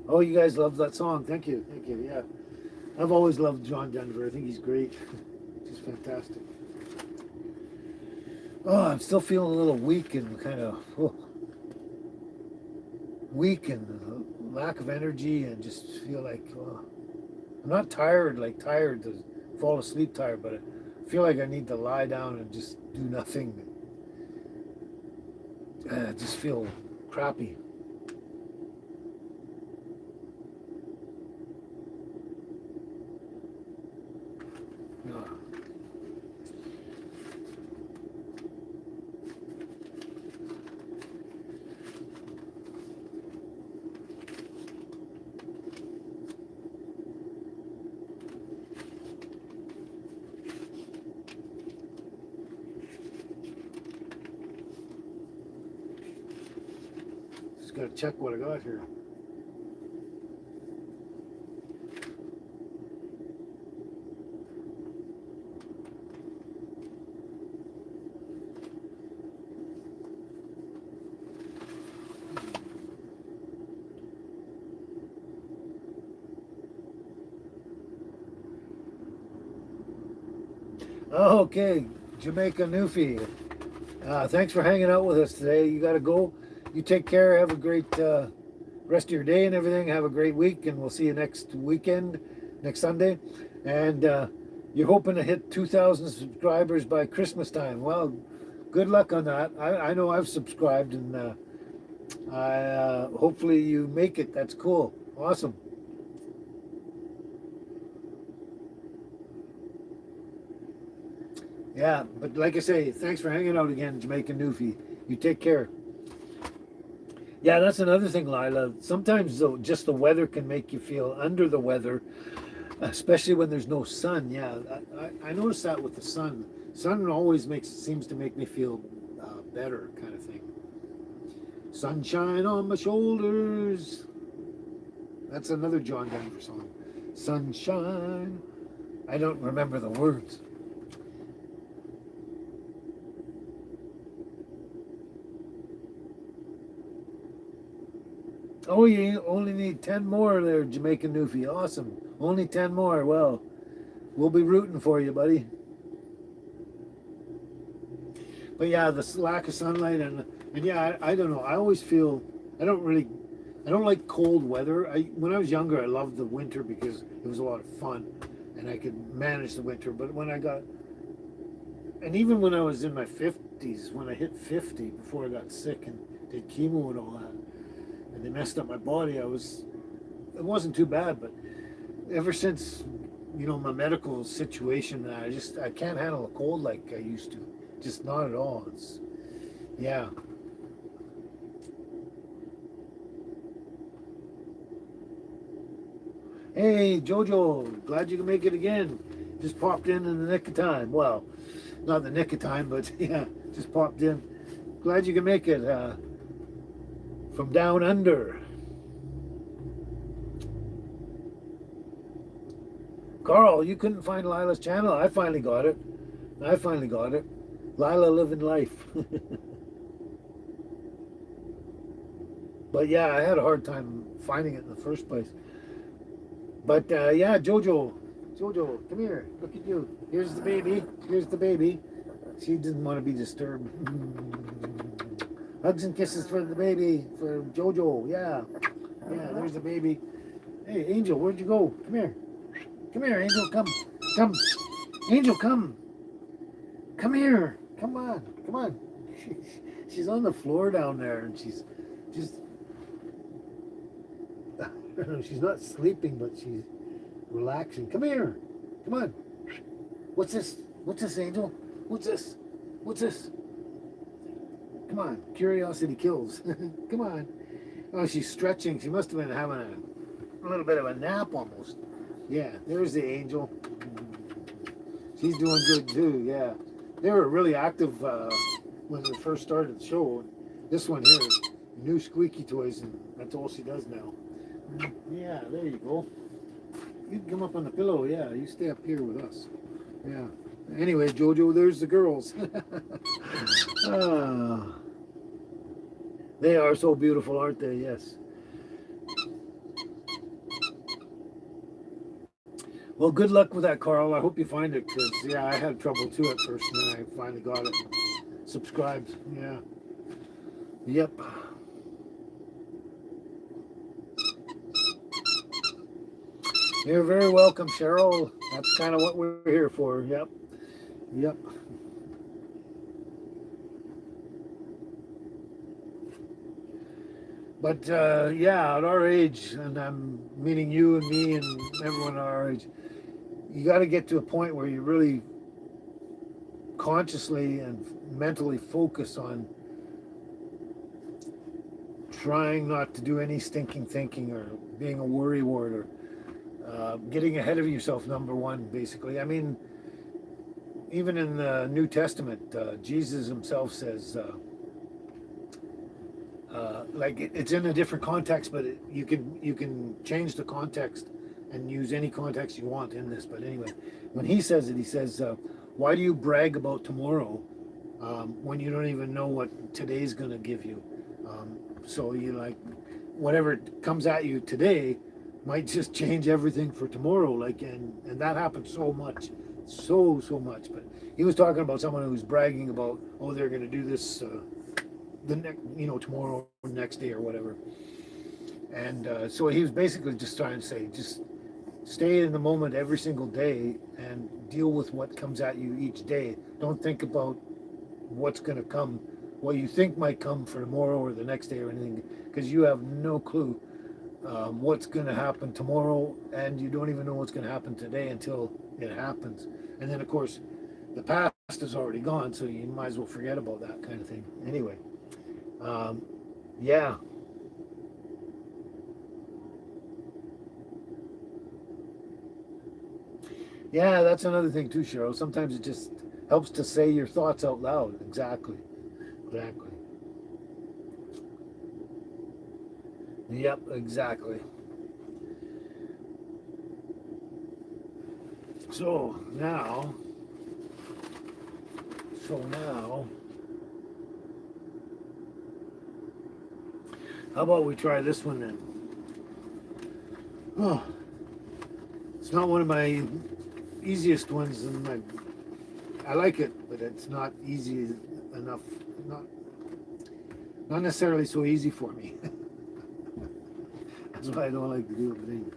Oh, you guys love that song. Thank you. Thank you. Yeah. I've always loved John Denver. I think he's great. Just fantastic. Oh, I'm still feeling a little weak and kind of weak and lack of energy and just feel like I'm not tired, like tired to fall asleep tired, but I feel like I need to lie down and just do nothing. I just feel crappy. Just gotta check what I got here. Okay, Jamaica Newfie. Thanks for hanging out with us today. You got to go. You take care. Have a great rest of your day and everything. Have a great week, and we'll see you next weekend, next Sunday. And you're hoping to hit 2,000 subscribers by Christmas time. Well, good luck on that. I know I've subscribed, and hopefully you make it. That's cool. Awesome. Yeah, but like I say, thanks for hanging out again, Jamaican Newfie. You take care. Yeah, that's another thing, Lila. Sometimes though, just the weather can make you feel under the weather, especially when there's no sun. Yeah, I notice that with the sun. Sun always seems to make me feel better, kind of thing. Sunshine on my shoulders. That's another John Denver song. Sunshine. I don't remember the words. Oh, you only need 10 more there, Jamaican Newfie. Awesome. Only 10 more. Well, we'll be rooting for you, buddy. But yeah, the lack of sunlight and yeah, I don't know. I always feel I don't like cold weather. When I was younger, I loved the winter because it was a lot of fun and I could manage the winter. But when I got and even when I was in my 50s, when I hit 50 before I got sick and did chemo and all that, and they messed up my body, it wasn't too bad, but ever since my medical situation, I can't handle a cold like I used to, just not at all. Yeah. Hey Jojo, glad you can make it again. Just popped in the nick of time. Well, not the nick of time, but yeah, just popped in. Glad you can make it from down under. Carl, you couldn't find Lila's channel. I finally got it. Lila living life. But yeah, I had a hard time finding it in the first place. But yeah, Jojo, come here. Look at you. Here's the baby. She didn't want to be disturbed. Hugs and kisses for the baby, for Jojo. Yeah, there's the baby. Hey, Angel, where'd you go? Come here, Angel. Come, Angel, come here. Come on. She's on the floor down there, and she's just. She's not sleeping, but she's relaxing. Come here. Come on. What's this, Angel? What's this? What's this? Come on, curiosity kills. Come on. Oh, she's stretching. She must have been having a little bit of a nap almost. Yeah, there's the angel. She's doing good too, yeah. They were really active when we first started the show. This one here, new squeaky toys, and that's all she does now. Yeah, there you go. You can come up on the pillow, yeah. You stay up here with us. Yeah. Anyway, Jojo, there's the girls. They are so beautiful, aren't they? Yes. Well, good luck with that, Carl. I hope you find it, because, yeah, I had trouble too at first, and then I finally got it. Subscribed, yeah. Yep. You're very welcome, Cheryl. That's kind of what we're here for. Yep. Yep. But yeah, at our age, and I'm meaning you and me and everyone at our age, you got to get to a point where you really consciously and mentally focus on trying not to do any stinking thinking or being a worrywart or getting ahead of yourself, number one, basically. I mean, even in the New Testament, Jesus himself says, like it's in a different context, but you can change the context and use any context you want in this. But anyway, when he says it, he says, why do you brag about tomorrow when you don't even know what today's going to give you? So you like, whatever comes at you today might just change everything for tomorrow. Like, and that happens so much, so much. But he was talking about someone who's bragging about, oh, they're going to do this the next, tomorrow or next day or whatever. And so he was basically just trying to say, just stay in the moment every single day and deal with what comes at you each day. Don't think about what's going to come, what you think might come for tomorrow or the next day or anything, because you have no clue what's going to happen tomorrow, and you don't even know what's going to happen today until it happens. And then, of course, the past is already gone, so you might as well forget about that kind of thing. Anyway, yeah. Yeah, that's another thing too, Cheryl. Sometimes it just helps to say your thoughts out loud. Exactly. Yep, exactly. So now, how about we try this one then? Oh, it's not one of my easiest ones, and I like it, but it's not easy enough. Not necessarily so easy for me. That's why I don't like to do it. But anyway.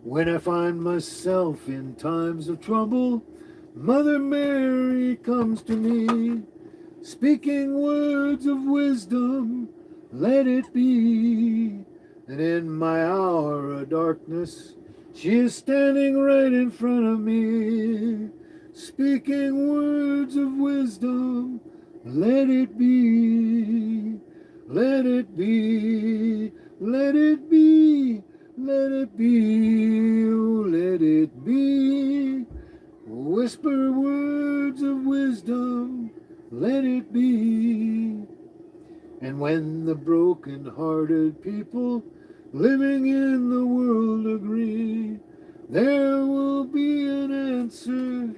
When I find myself in times of trouble, Mother Mary comes to me, speaking words of wisdom, let it be. And in my hour of darkness, she is standing right in front of me, speaking words of wisdom, let it be, let it be, let it be, let it be, oh, let it be. Whisper words of wisdom, let it be. And when the broken-hearted people living in the world agree, there will be an answer,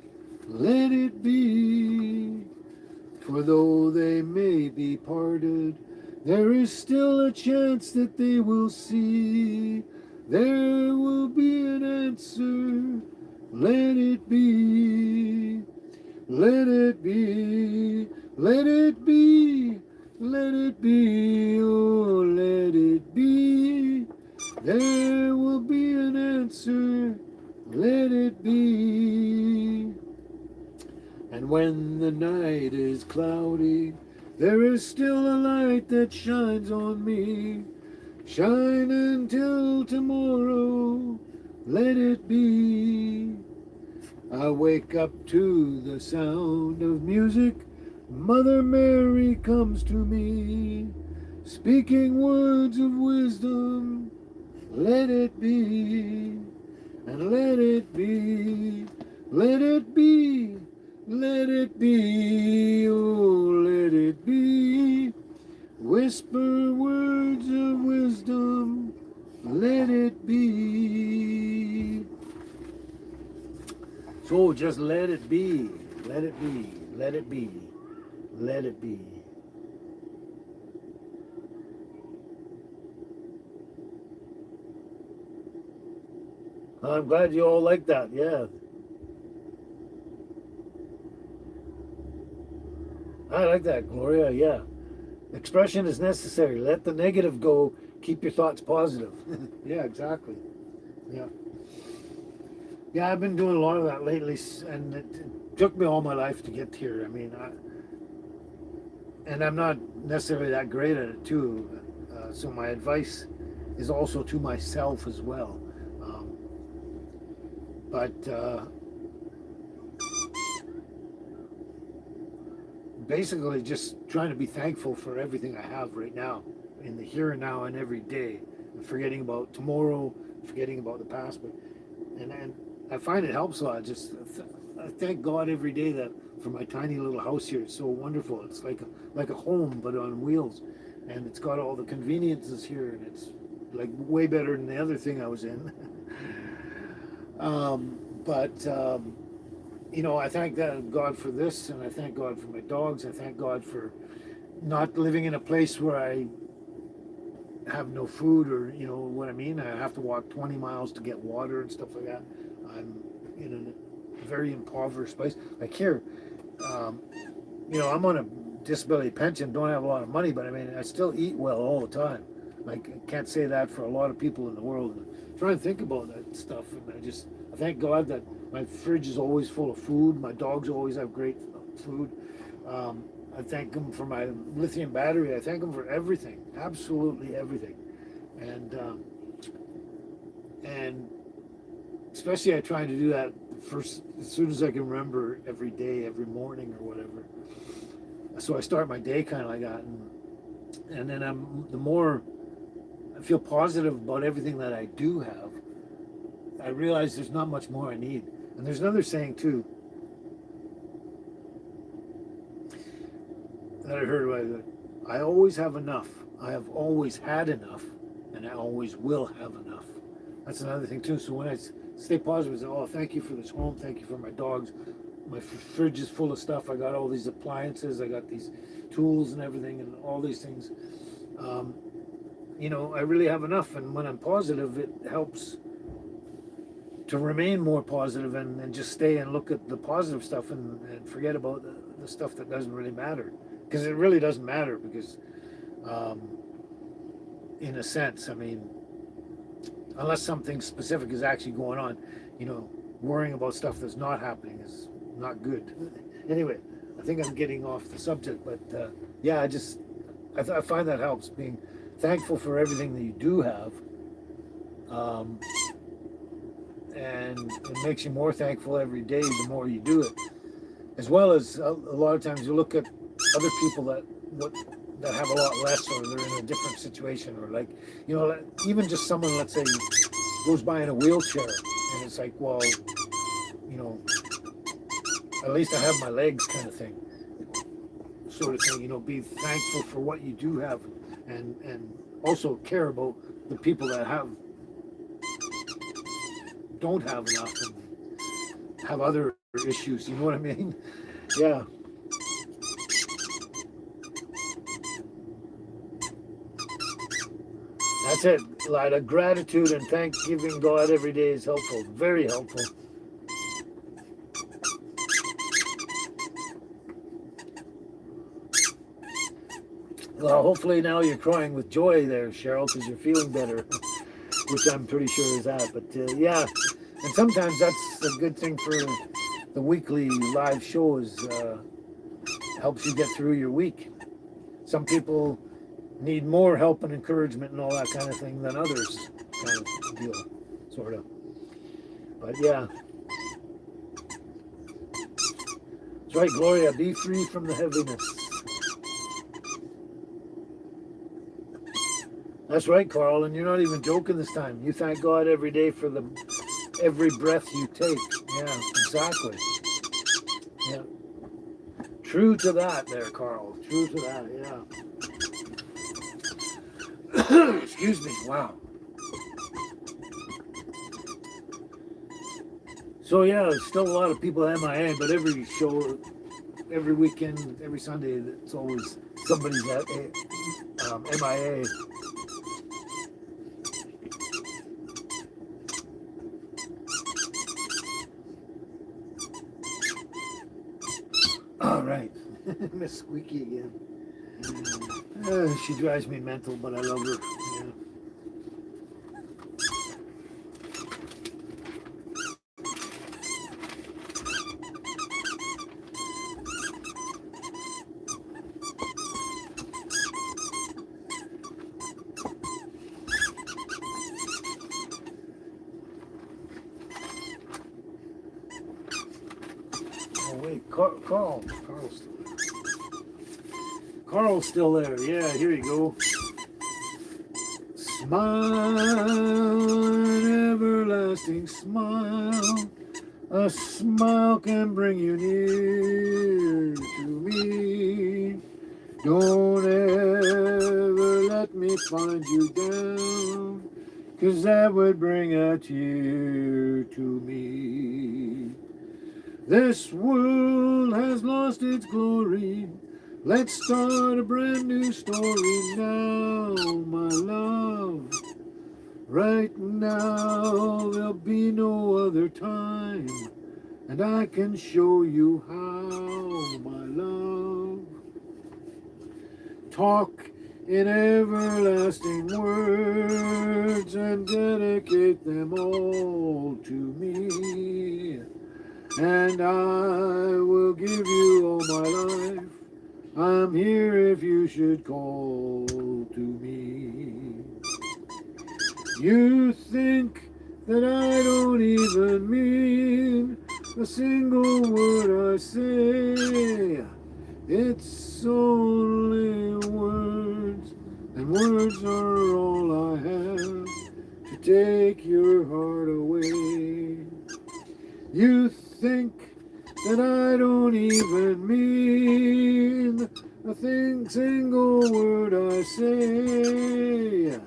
let it be. For though they may be parted, there is still a chance that they will see. There will be an answer, let it be. Let it be, let it be, let it be, oh, let it be. There will be an answer, let it be. And when the night is cloudy, there is still a light that shines on me. Shine until tomorrow, let it be. I wake up to the sound of music. Mother Mary comes to me, speaking words of wisdom. Let it be, and let it be, let it be, let it be, oh, let it be. Whisper words of wisdom, let it be. So just let it be, let it be, let it be, let it be. I'm glad you all like that, yeah. I like that, Gloria, yeah. Expression is necessary. Let the negative go. Keep your thoughts positive. Yeah, exactly. Yeah. Yeah, I've been doing a lot of that lately, and it took me all my life to get here. I mean, and I'm not necessarily that great at it too. So my advice is also to myself as well. Um, but basically, just trying to be thankful for everything I have right now, in the here and now, and every day, and forgetting about tomorrow, forgetting about the past. But and I find it helps a lot. Just I thank God every day that for my tiny little house here. It's so wonderful. It's like a home but on wheels, and it's got all the conveniences here, and it's like way better than the other thing I was in. But I thank God for this, and I thank God for my dogs. I thank God for not living in a place where I have no food, or what I mean. I have to walk 20 miles to get water and stuff like that. I'm in a very impoverished place. Like here, um, I'm on a disability pension, don't have a lot of money, but I mean, I still eat well all the time. Like, I can't say that for a lot of people in the world. And I try and think about that stuff, and I thank God that my fridge is always full of food. My dogs always have great food. I thank him for my lithium battery. I thank him for everything, absolutely everything, and especially I try to do that first as soon as I can remember, every day, every morning or whatever. So I start my day kind of like that, and then the more I feel positive about everything that I do have, I realize there's not much more I need. And there's another saying too that I heard about it. I always have enough. I have always had enough, and I always will have enough. That's another thing too. So when I stay positive, I say, "Oh, thank you for this home. Thank you for my dogs. My fridge is full of stuff. I got all these appliances. I got these tools and everything, and all these things. Um, I really have enough." And when I'm positive, it helps to remain more positive, and just stay and look at the positive stuff, and forget about the stuff that doesn't really matter, because it really doesn't matter, because um, in a sense, I mean, unless something specific is actually going on, worrying about stuff that's not happening is not good. Anyway, I think I'm getting off the subject, but yeah, I find that helps, being thankful for everything that you do have. Um, and it makes you more thankful every day the more you do it, as well as a lot of times you look at other people that have a lot less, or they're in a different situation, or like even just someone, let's say, goes by in a wheelchair, and it's like, well, you know at least I have my legs, kind of thing, sort of thing. Be thankful for what you do have, and also care about the people that don't have enough, and have other issues. You know what I mean? Yeah. That's it. A lot of gratitude and thanksgiving God every day is helpful. Very helpful. Well, hopefully now you're crying with joy there, Cheryl, because you're feeling better, which I'm pretty sure is that. But yeah, and sometimes that's a good thing for the weekly live shows. Helps you get through your week. Some people need more help and encouragement and all that kind of thing than others, kind of deal, sort of. But yeah, That's right, Gloria. Be free from the heaviness. That's right, Carl. And you're not even joking this time. You thank God every day for every breath you take. Yeah, exactly. Yeah. True to that there, Carl. True to that, yeah. Excuse me. Wow. So yeah, there's still a lot of people at MIA, but every show, every weekend, every Sunday, it's always somebody's at MIA. All right. Miss Squeaky again. She drives me mental, but I love her. Yeah. Oh wait, Carl's still there. Carl's still there. Yeah, here you go. Smile, an everlasting smile. A smile can bring you near to me. Don't ever let me find you down, 'cause that would bring a tear to me. This world has lost its glory. Let's start a brand new story now, my love. Right now, there'll be no other time, and I can show you how, my love. Talk in everlasting words and dedicate them all to me. And I will give you all my life. I'm here if you should call to me. You think that I don't even mean a single word I say. It's only words, and words are all I have to take your heart away. You think that I don't even mean a single word I say.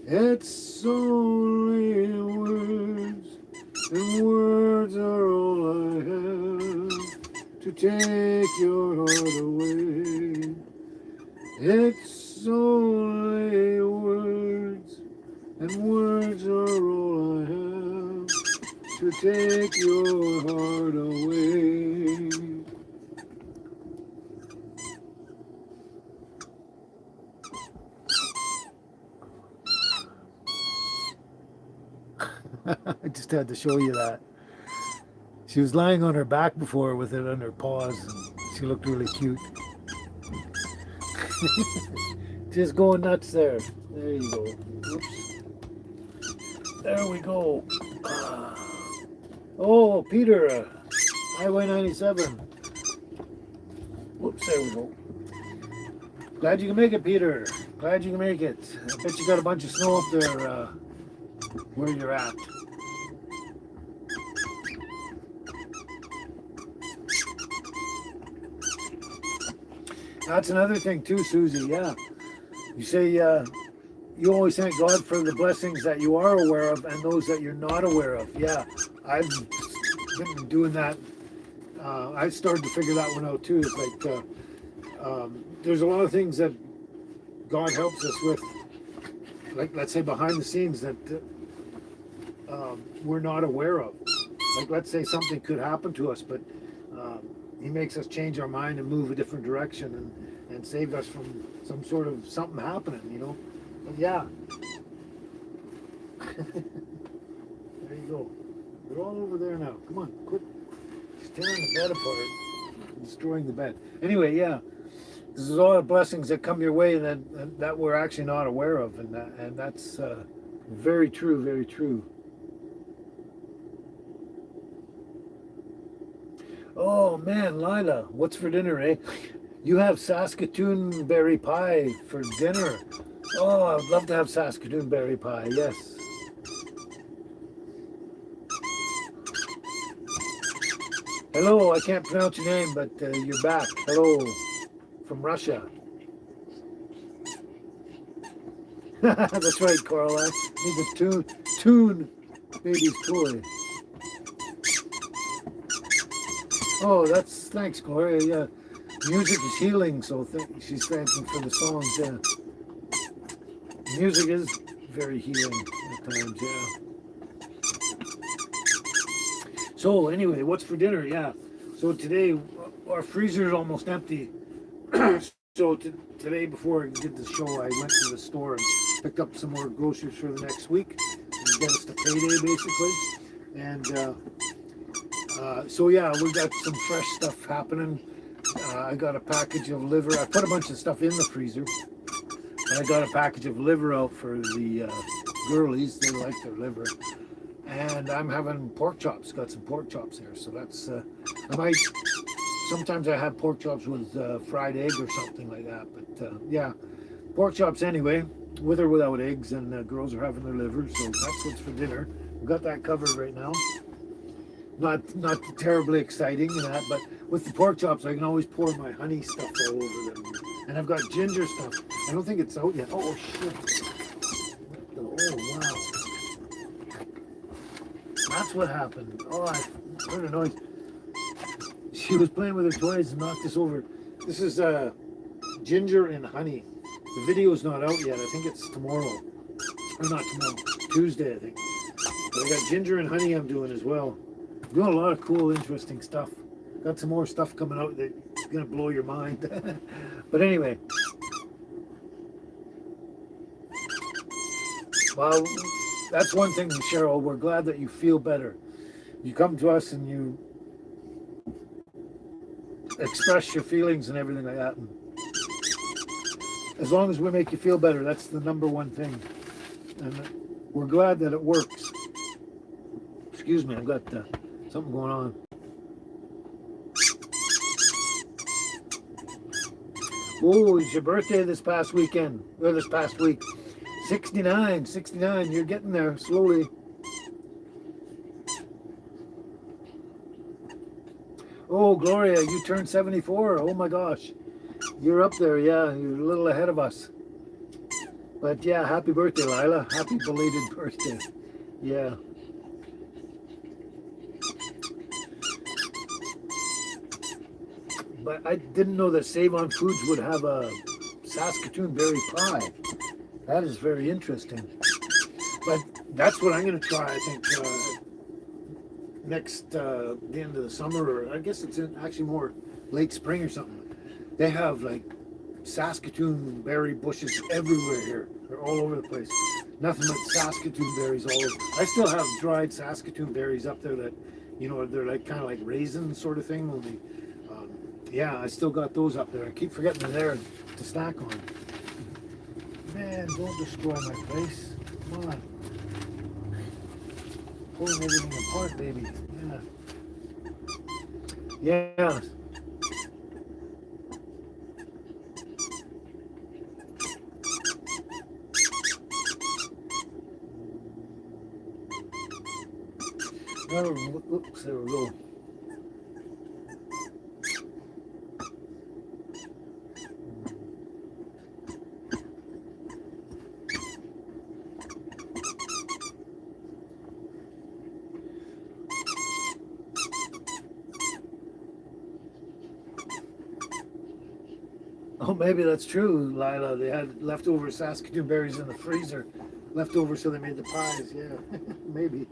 It's only words, and words are all I have to take your heart away. It's only words, and words are all I have to take your heart away. I just had to show you that. She was lying on her back before with it on her paws, and she looked really cute. Just going nuts there. There you go. Oops. There we go. Oh, Peter, Highway 97. Whoops, there we go. Glad you can make it, Peter. Glad you can make it. I bet you got a bunch of snow up there where you're at. That's another thing too, Susie. Yeah, you say you always thank God for the blessings that you are aware of and those that you're not aware of. Yeah, I've been doing that. I started to figure that one out too. It's like there's a lot of things that God helps us with, like let's say behind the scenes that we're not aware of. Like let's say something could happen to us, but He makes us change our mind and move a different direction and save us from some sort of something happening, you know. But yeah. There you go. They're all over there now. Come on, quit tearing the bed apart, destroying the bed. Anyway, yeah. This is all the blessings that come your way that we're actually not aware of, and that's very true, very true. Oh man, Lila, what's for dinner, eh? You have Saskatoon berry pie for dinner. Oh, I'd love to have Saskatoon berry pie. Yes. Hello, I can't pronounce your name, but you're back. Hello, from Russia. That's right, Carl. I need to tune baby's toy. Oh, that's thanks, Gloria. Yeah, music is healing, so she's thanking for the songs. Yeah, music is very healing at times. Yeah. So anyway, what's for dinner? Yeah. So today our freezer is almost empty. So today, before I did the show, I went to the store and picked up some more groceries for the next week. And get us to payday, basically. And so yeah, we got some fresh stuff happening. I got a package of liver. I put a bunch of stuff in the freezer, and I got a package of liver out for the girlies. They like their liver. And I'm having pork chops. Got some pork chops there, so that's. I might. Sometimes I have pork chops with fried egg or something like that. But yeah, pork chops anyway, with or without eggs. And girls are having their liver, so that's what's for dinner. We've got that covered right now. Not terribly exciting and that, but with the pork chops, I can always pour my honey stuff all over them. And I've got ginger stuff. I don't think it's out yet. Oh shit! Oh wow! That's what happened. Oh, I heard a noise. She was playing with her toys and knocked this over. This is ginger and honey. The video's not out yet. I think it's tomorrow. Or not tomorrow. Tuesday, I think. But I got ginger and honey I'm doing as well. I'm doing a lot of cool, interesting stuff. Got some more stuff coming out that's going to blow your mind. But anyway. Well, that's one thing, Cheryl. We're glad that you feel better. You come to us and you express your feelings and everything like that. And as long as we make you feel better, that's the number one thing. And we're glad that it works. Excuse me, I've got something going on. Oh, it's your birthday this past weekend, or this past week. 69, you're getting there slowly. Oh, Gloria, you turned 74. Oh my gosh. You're up there, yeah. You're a little ahead of us. But yeah, happy birthday, Lila. Happy belated birthday. Yeah. But I didn't know that Save On Foods would have a Saskatoon berry pie. That is very interesting. But that's what I'm going to try, I think, next, the end of the summer, or I guess it's actually more late spring or something. They have like Saskatoon berry bushes everywhere here. They're all over the place. Nothing but Saskatoon berries all over. I still have dried Saskatoon berries up there that, you know, they're like kind of like raisins sort of thing. Only, yeah, I still got those up there. I keep forgetting they're there to snack on. Man, don't destroy my place. Come on. Pulling everything apart, baby. Yeah. Yeah. Oh, oops, there we go. Oh, maybe that's true, Lila. They had leftover Saskatoon berries in the freezer. Leftover, so they made the pies. Yeah, maybe.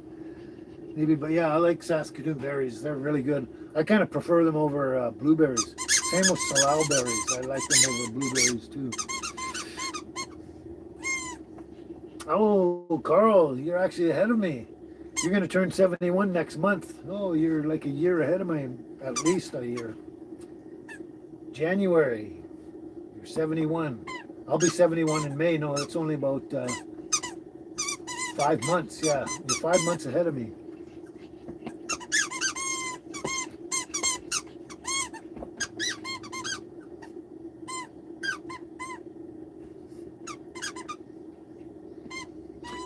Maybe, but yeah, I like Saskatoon berries. They're really good. I kind of prefer them over blueberries. Same with salal berries. I like them over blueberries too. Oh, Carl, you're actually ahead of me. You're going to turn 71 next month. Oh, you're like a year ahead of me, at least a year. January, you're 71. I'll be 71 in May. No, that's only about 5 months. Yeah, you're 5 months ahead of me.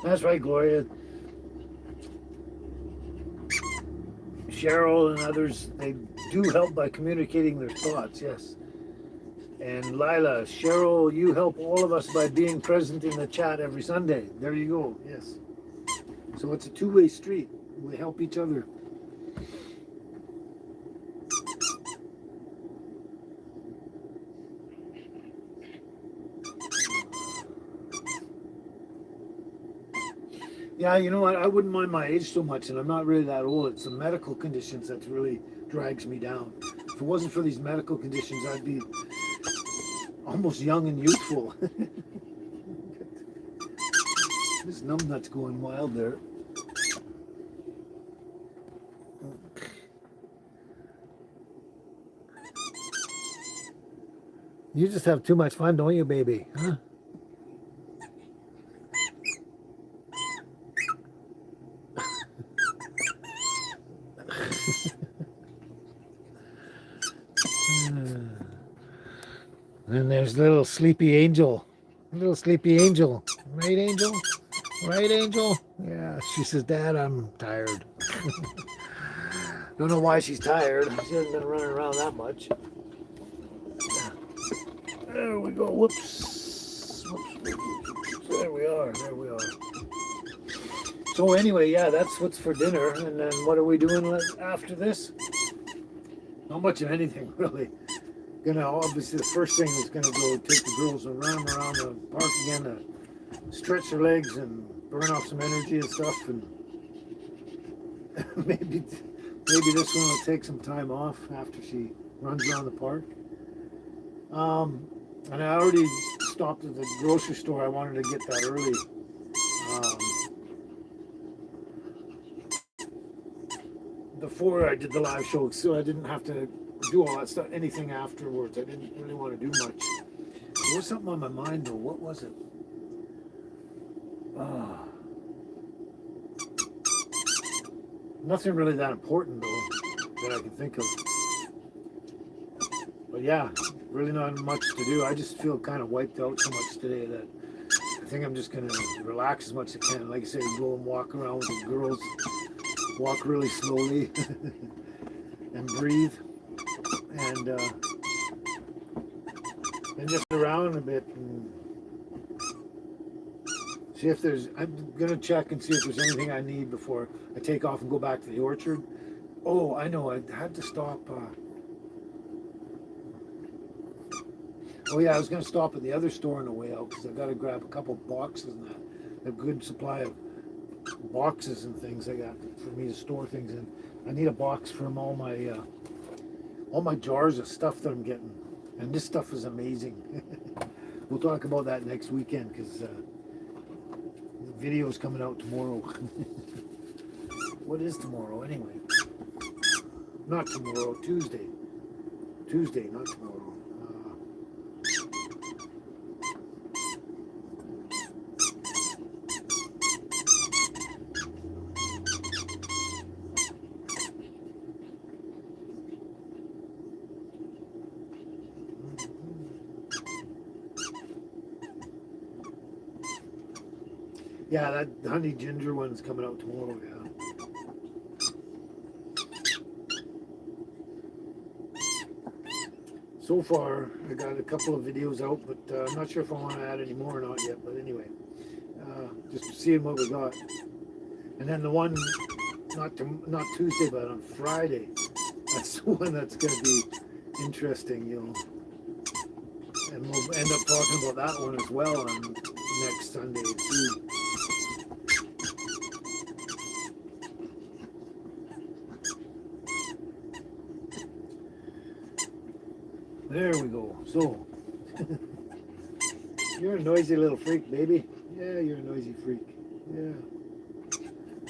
That's right, Gloria. Cheryl and others, they do help by communicating their thoughts, yes. And Lila, Cheryl, you help all of us by being present in the chat every Sunday. There you go, yes. So it's a two-way street. We help each other. Yeah, you know what? I wouldn't mind my age so much, and I'm not really that old. It's the medical conditions that really drags me down. If it wasn't for these medical conditions, I'd be almost young and youthful. This numbnut's going wild there. You just have too much fun, don't you, baby? Huh? And there's little sleepy angel. Little sleepy angel. Right, Angel? Right, Angel? Yeah, she says, Dad, I'm tired. Don't know why she's tired. She hasn't been running around that much. There we go. Whoops. Whoops. There we are. There we are. So anyway, yeah, that's what's for dinner. And then what are we doing after this? Not much of anything, really. Gonna, obviously, the first thing is gonna go take the girls and run them around the park again to stretch their legs and burn off some energy and stuff. And maybe this one will take some time off after she runs around the park. And I already stopped at the grocery store. I wanted to get that early. Before I did the live show, so I didn't have to do all that stuff, anything afterwards. I didn't really want to do much. There was something on my mind though. What was it? Nothing really that important though that I can think of. But yeah, really not much to do. I just feel kind of wiped out so much today that I think I'm just going to relax as much as I can. Like I say, go and walk around with the girls, walk really slowly and breathe and just around a bit and see if there's, I'm going to check and see if there's anything I need before I take off and go back to the orchard. Oh, I know, I had to stop. Oh yeah, I was going to stop at the other store on the way out because I got to grab a couple boxes and that. A good supply of boxes and things I got for me to store things in. I need a box from all my jars of stuff that I'm getting, and this stuff is amazing. We'll talk about that next weekend because the video is coming out tomorrow. What is tomorrow anyway? Not tomorrow, Tuesday. Tuesday, not tomorrow. Yeah, that honey ginger one's coming out tomorrow, yeah. So far, I got a couple of videos out, but I'm not sure if I want to add any more or not yet. But anyway, just seeing what we got. And then the one, not Tuesday, but on Friday, that's the one that's going to be interesting, you know. And we'll end up talking about that one as well on next Sunday too. There we go. So, you're a noisy little freak, baby. Yeah, you're a noisy freak. Yeah.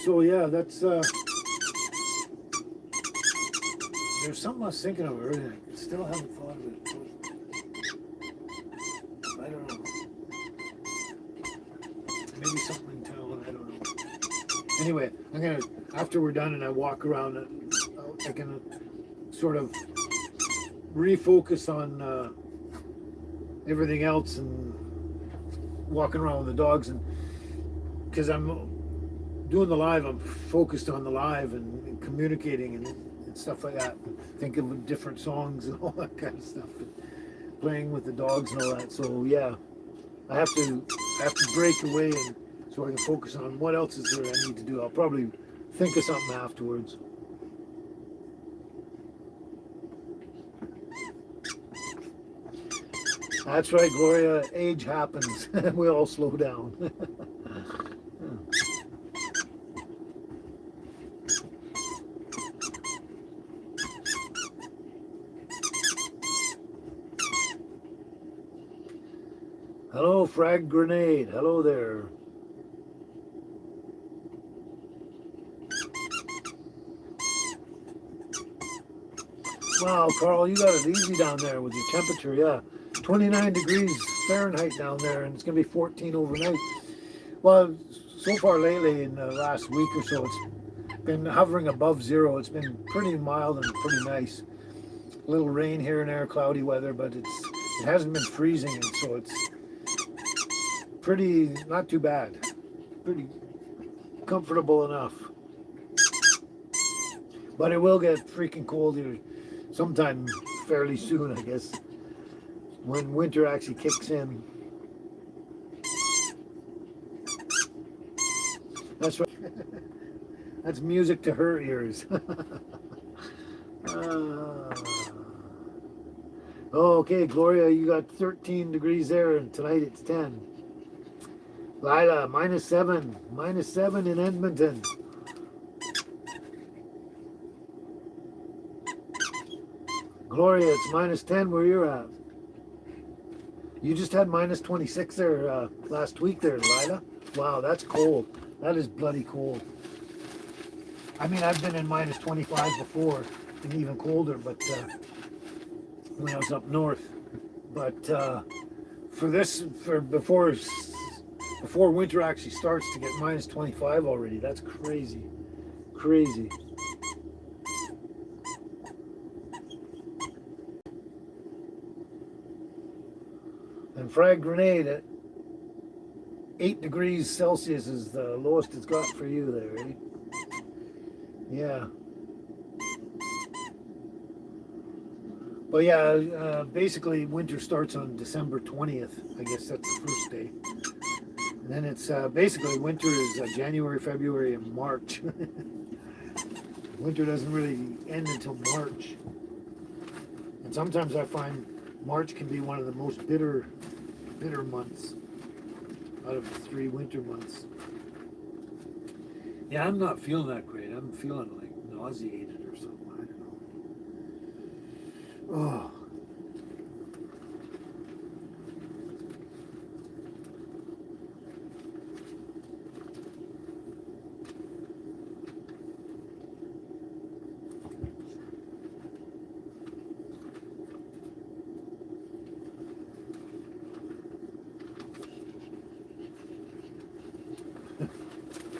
So yeah, that's there's something I was thinking of earlier. I still haven't thought of it. I don't know. Maybe something in town. I don't know. Anyway, I'm gonna, after we're done and I walk around, I can sort of refocus on everything else and walking around with the dogs and because I'm doing the live, I'm focused on the live and communicating and stuff like that. Thinking of different songs and all that kind of stuff. Playing with the dogs and all that. So yeah, I have to break away and so I can focus on what else is there I need to do. I'll probably think of something afterwards. That's right, Gloria. Age happens. We all slow down. Hello, Frag Grenade. Hello there. Wow, Carl, you got it easy down there with your temperature. Yeah, 29 degrees Fahrenheit down there, and it's going to be 14 overnight. Well, so far lately in the last week or so, it's been hovering above zero. It's been pretty mild and pretty nice. A little rain here and there, cloudy weather, but it hasn't been freezing, and so it's pretty, not too bad. Pretty comfortable enough. But it will get freaking cold here sometime fairly soon, I guess, when winter actually kicks in. That's right. That's music to her ears. Okay, Gloria, you got 13 degrees there, and tonight it's 10. Lila, -7. -7 in Edmonton. Gloria, it's -10 where you're at. You just had -26 there last week there, Lila. Wow, that's cold. That is bloody cold. I mean, I've been in -25 before and even colder, but when I was up north. But for before winter actually starts to get -25 already, that's crazy. Crazy. And Frag Grenade at 8 degrees Celsius is the lowest it's got for you there, eh? Yeah. But yeah, basically winter starts on December 20th. I guess that's the first day. And then it's basically winter is January, February, and March. Winter doesn't really end until March. And sometimes I find March can be one of the most bitter months out of the 3 winter months. Yeah, I'm not feeling that great. I'm feeling like nauseated or something. I don't know. Oh.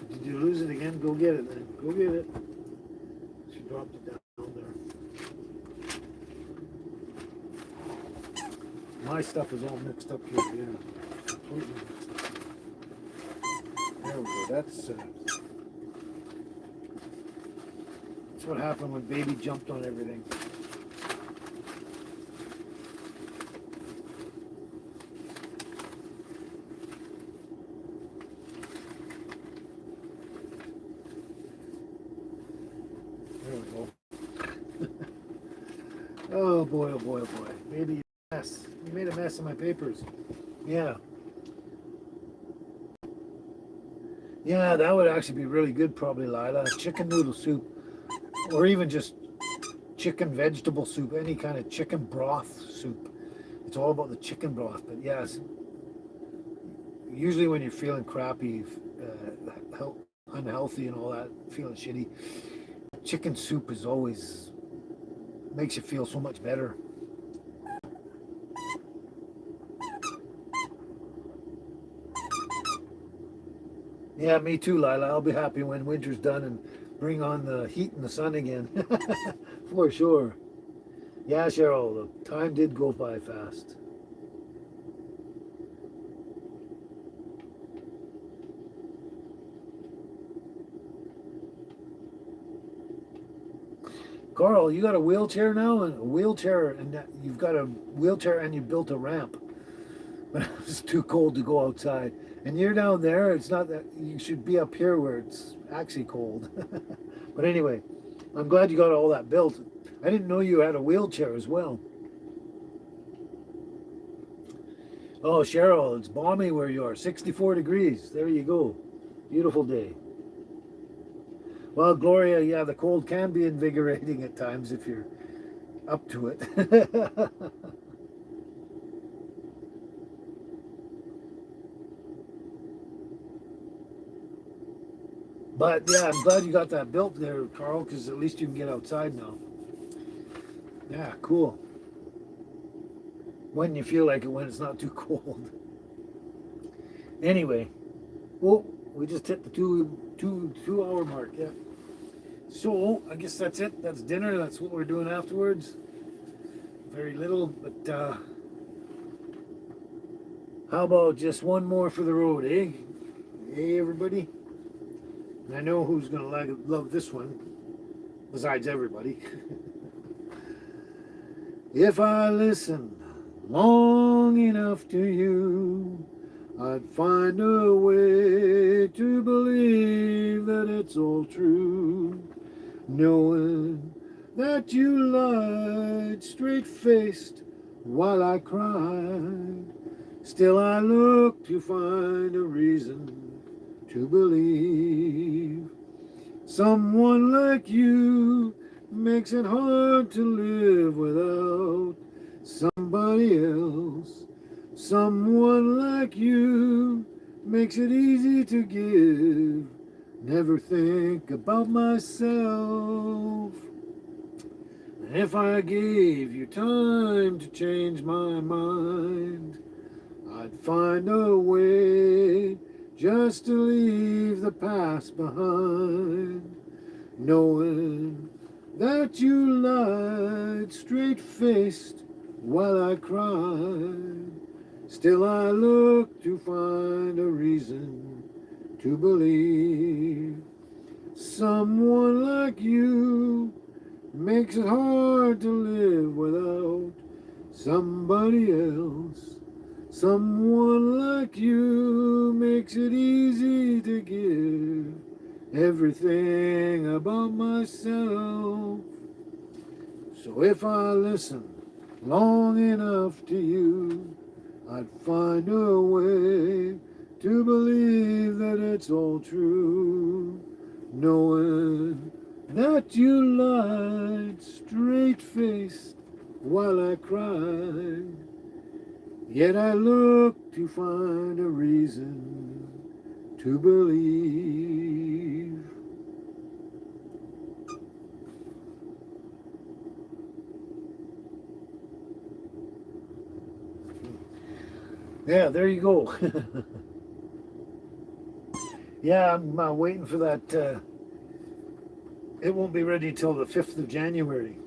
Did you lose it again? Go get it then. Go get it. She dropped it down there. My stuff is all mixed up here. Yeah. Completely mixed up. There we go. That's what happened when baby jumped on everything. There we go. Oh boy, oh boy, oh boy. Baby, mess. You made a mess of my papers. Yeah. Yeah, that would actually be really good, probably, Lila. Chicken noodle soup, or even just chicken vegetable soup, any kind of chicken broth soup. It's all about the chicken broth. But yes, usually when you're feeling crappy, unhealthy and all that, feeling shitty, chicken soup is always makes you feel so much better. Yeah, me too, Lila. I'll be happy when winter's done and bring on the heat and the sun again. For sure. Yeah, Cheryl, the time did go by fast. Carl, you got a wheelchair now, and a wheelchair, and you've got a wheelchair, and you built a ramp. But it's too cold to go outside, and you're down there. It's not that you should be up here where it's actually cold. But anyway, I'm glad you got all that built. I didn't know you had a wheelchair as well. Oh, Cheryl, it's balmy where you are. 64 degrees. There you go. Beautiful day. Well, Gloria, yeah, the cold can be invigorating at times if you're up to it. But yeah, I'm glad you got that built there, Carl, because at least you can get outside now. Yeah, cool. When you feel like it, when it's not too cold. Anyway, oh, we just hit the two hour mark. Yeah. So I guess that's it. That's dinner. That's what we're doing afterwards. Very little, but how about just one more for the road, eh? Hey, everybody. And I know who's gonna love this one, besides everybody. If I listened long enough to you, I'd find a way to believe that it's all true, knowing that you lied straight-faced while I cried. Still I look to find a reason to believe. Someone like you makes it hard to live without somebody else. Someone like you makes it easy to give. Never think about myself. And if I gave you time to change my mind, I'd find a way just to leave the past behind, knowing that you lied straight-faced while I cried. Still I look to find a reason to believe. Someone like you makes it hard to live without somebody else. Someone like you makes it easy to give everything about myself. So if I listen long enough to you, I'd find a way to believe that it's all true, knowing that you lied straight-faced while I cried. Yet I look to find a reason to believe. Yeah, there you go. Yeah, I'm waiting for that. It won't be ready till the 5th of January,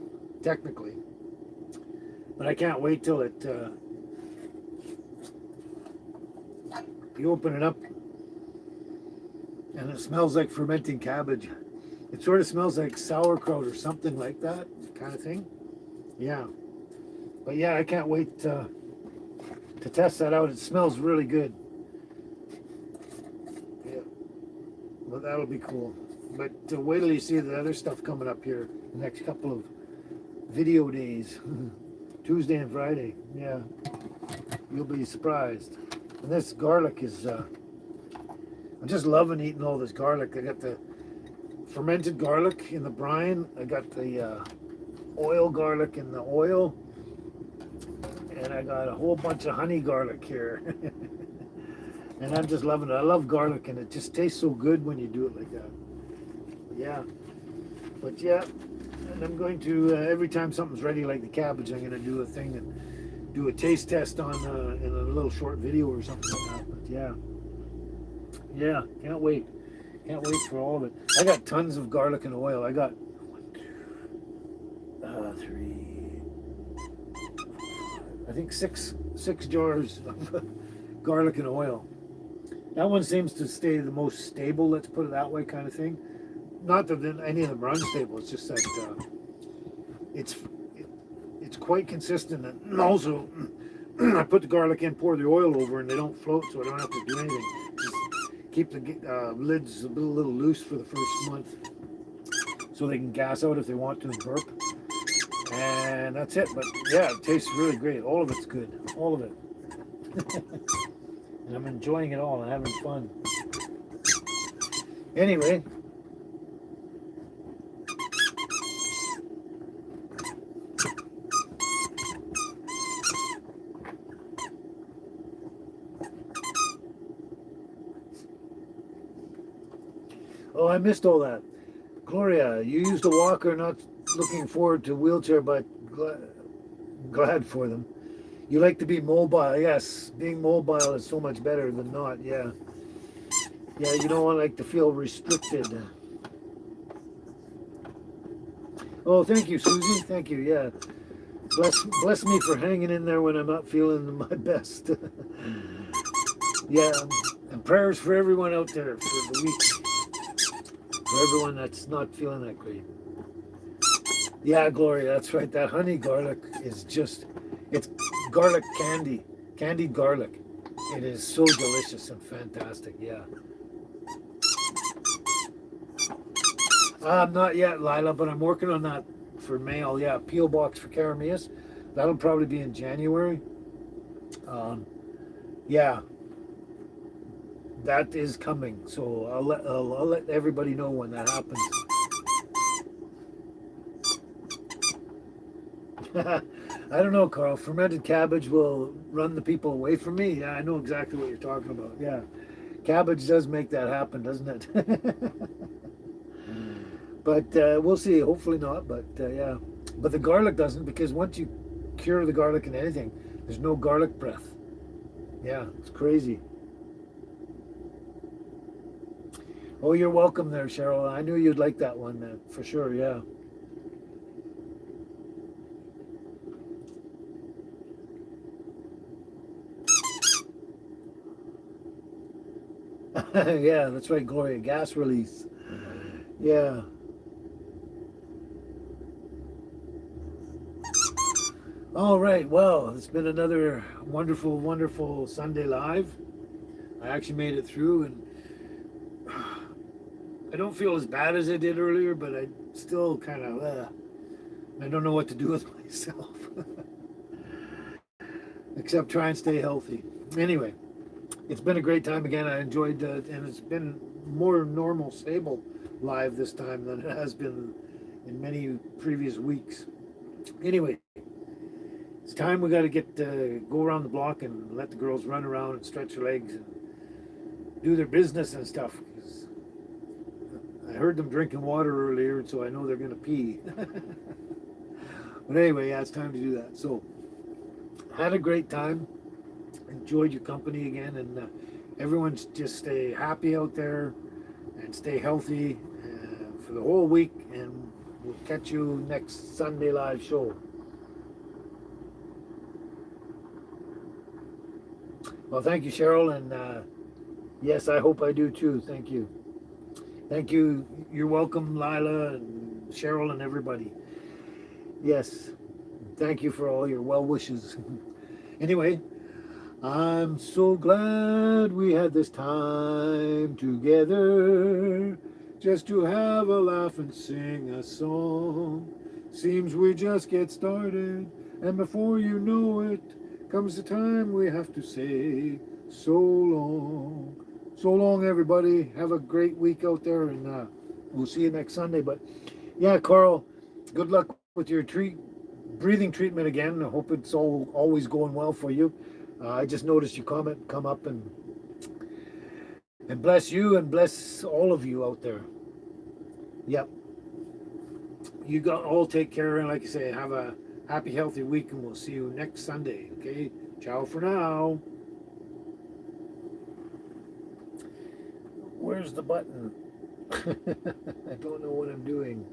technically. But I can't wait till it... you open it up and it smells like fermenting cabbage. It sort of smells like sauerkraut or something like that kind of thing. Yeah. But yeah, I can't wait to test that out. It smells really good. Yeah. Well, that'll be cool. But wait till you see the other stuff coming up here the next couple of video days. Tuesday and Friday. Yeah. You'll be surprised. And this garlic is, I'm just loving eating all this garlic. I got the fermented garlic in the brine. I got the oil garlic in the oil. And I got a whole bunch of honey garlic here. And I'm just loving it. I love garlic, and it just tastes so good when you do it like that. Yeah. But yeah, and I'm going to, every time something's ready like the cabbage, I'm going to do a thing and do a taste test on in a little short video or something like that. But yeah, can't wait for all of it. I got tons of garlic and oil. I got 3, I think six jars of garlic and oil. That one seems to stay the most stable, let's put it that way, kind of thing. Not that any of them are unstable, it's just that it's it's quite consistent. And also, I put the garlic in, pour the oil over, and they don't float, so I don't have to do anything. Just keep the lids a little loose for the first month, so they can gas out if they want to and burp. And that's it. But yeah, it tastes really great. All of it's good. All of it. And I'm enjoying it all and having fun. Anyway. Oh, I missed all that. Gloria, you used a walker, not looking forward to wheelchair, but glad for them. You like to be mobile. Yes, being mobile is so much better than not. Yeah. Yeah, you don't like to feel restricted. Oh, thank you, Susie. Thank you. Yeah. Bless me for hanging in there when I'm not feeling my best. Yeah. And prayers for everyone out there for the week. For everyone that's not feeling that great. Yeah, Gloria, that's right. That honey garlic is just, it's garlic candy. Candied garlic. It is so delicious and fantastic. Yeah. Not yet, Lila, but I'm working on that for mail. Yeah, P.O. Box for Carameas. That'll probably be in January. Yeah, that is coming. So I'll let everybody know when that happens. I don't know, Carl. Fermented cabbage will run the people away from me. Yeah, I know exactly what you're talking about. Yeah, cabbage does make that happen, doesn't it? But we'll see. Hopefully not. But yeah. But the garlic doesn't, because once you cure the garlic in anything, there's no garlic breath. Yeah, it's crazy. Oh, you're welcome there, Cheryl. I knew you'd like that one, for sure. Yeah. Yeah, that's right, Gloria. Gas release. Yeah. All right. Well, it's been another wonderful, wonderful Sunday Live. I actually made it through, and I don't feel as bad as I did earlier, but I still kind of, I don't know what to do with myself. Except try and stay healthy. Anyway, it's been a great time again. I enjoyed and it's been more normal, stable live this time than it has been in many previous weeks. Anyway, it's time we got to get go around the block and let the girls run around and stretch their legs and do their business and stuff. 'Cause I heard them drinking water earlier, so I know they're going to pee. But anyway, yeah, it's time to do that. So, had a great time. Enjoyed your company again, and everyone's just stay happy out there and stay healthy for the whole week, and we'll catch you next Sunday live show. Well, thank you, Cheryl, and yes, I hope I do too. Thank you. Thank you. You're welcome, Lila and Cheryl and everybody. Yes, thank you for all your well wishes. Anyway, I'm so glad we had this time together, just to have a laugh and sing a song. Seems we just get started, and before you know it, comes the time we have to say so long. So long, everybody. Have a great week out there, and we'll see you next Sunday. But yeah, Carl, good luck with your breathing treatment again. I hope it's always going well for you. I just noticed your comment come up, and bless you and bless all of you out there. Yep. You got all take care, and like I say, have a happy, healthy week, and we'll see you next Sunday. Okay? Ciao for now. Where's the button? I don't know what I'm doing.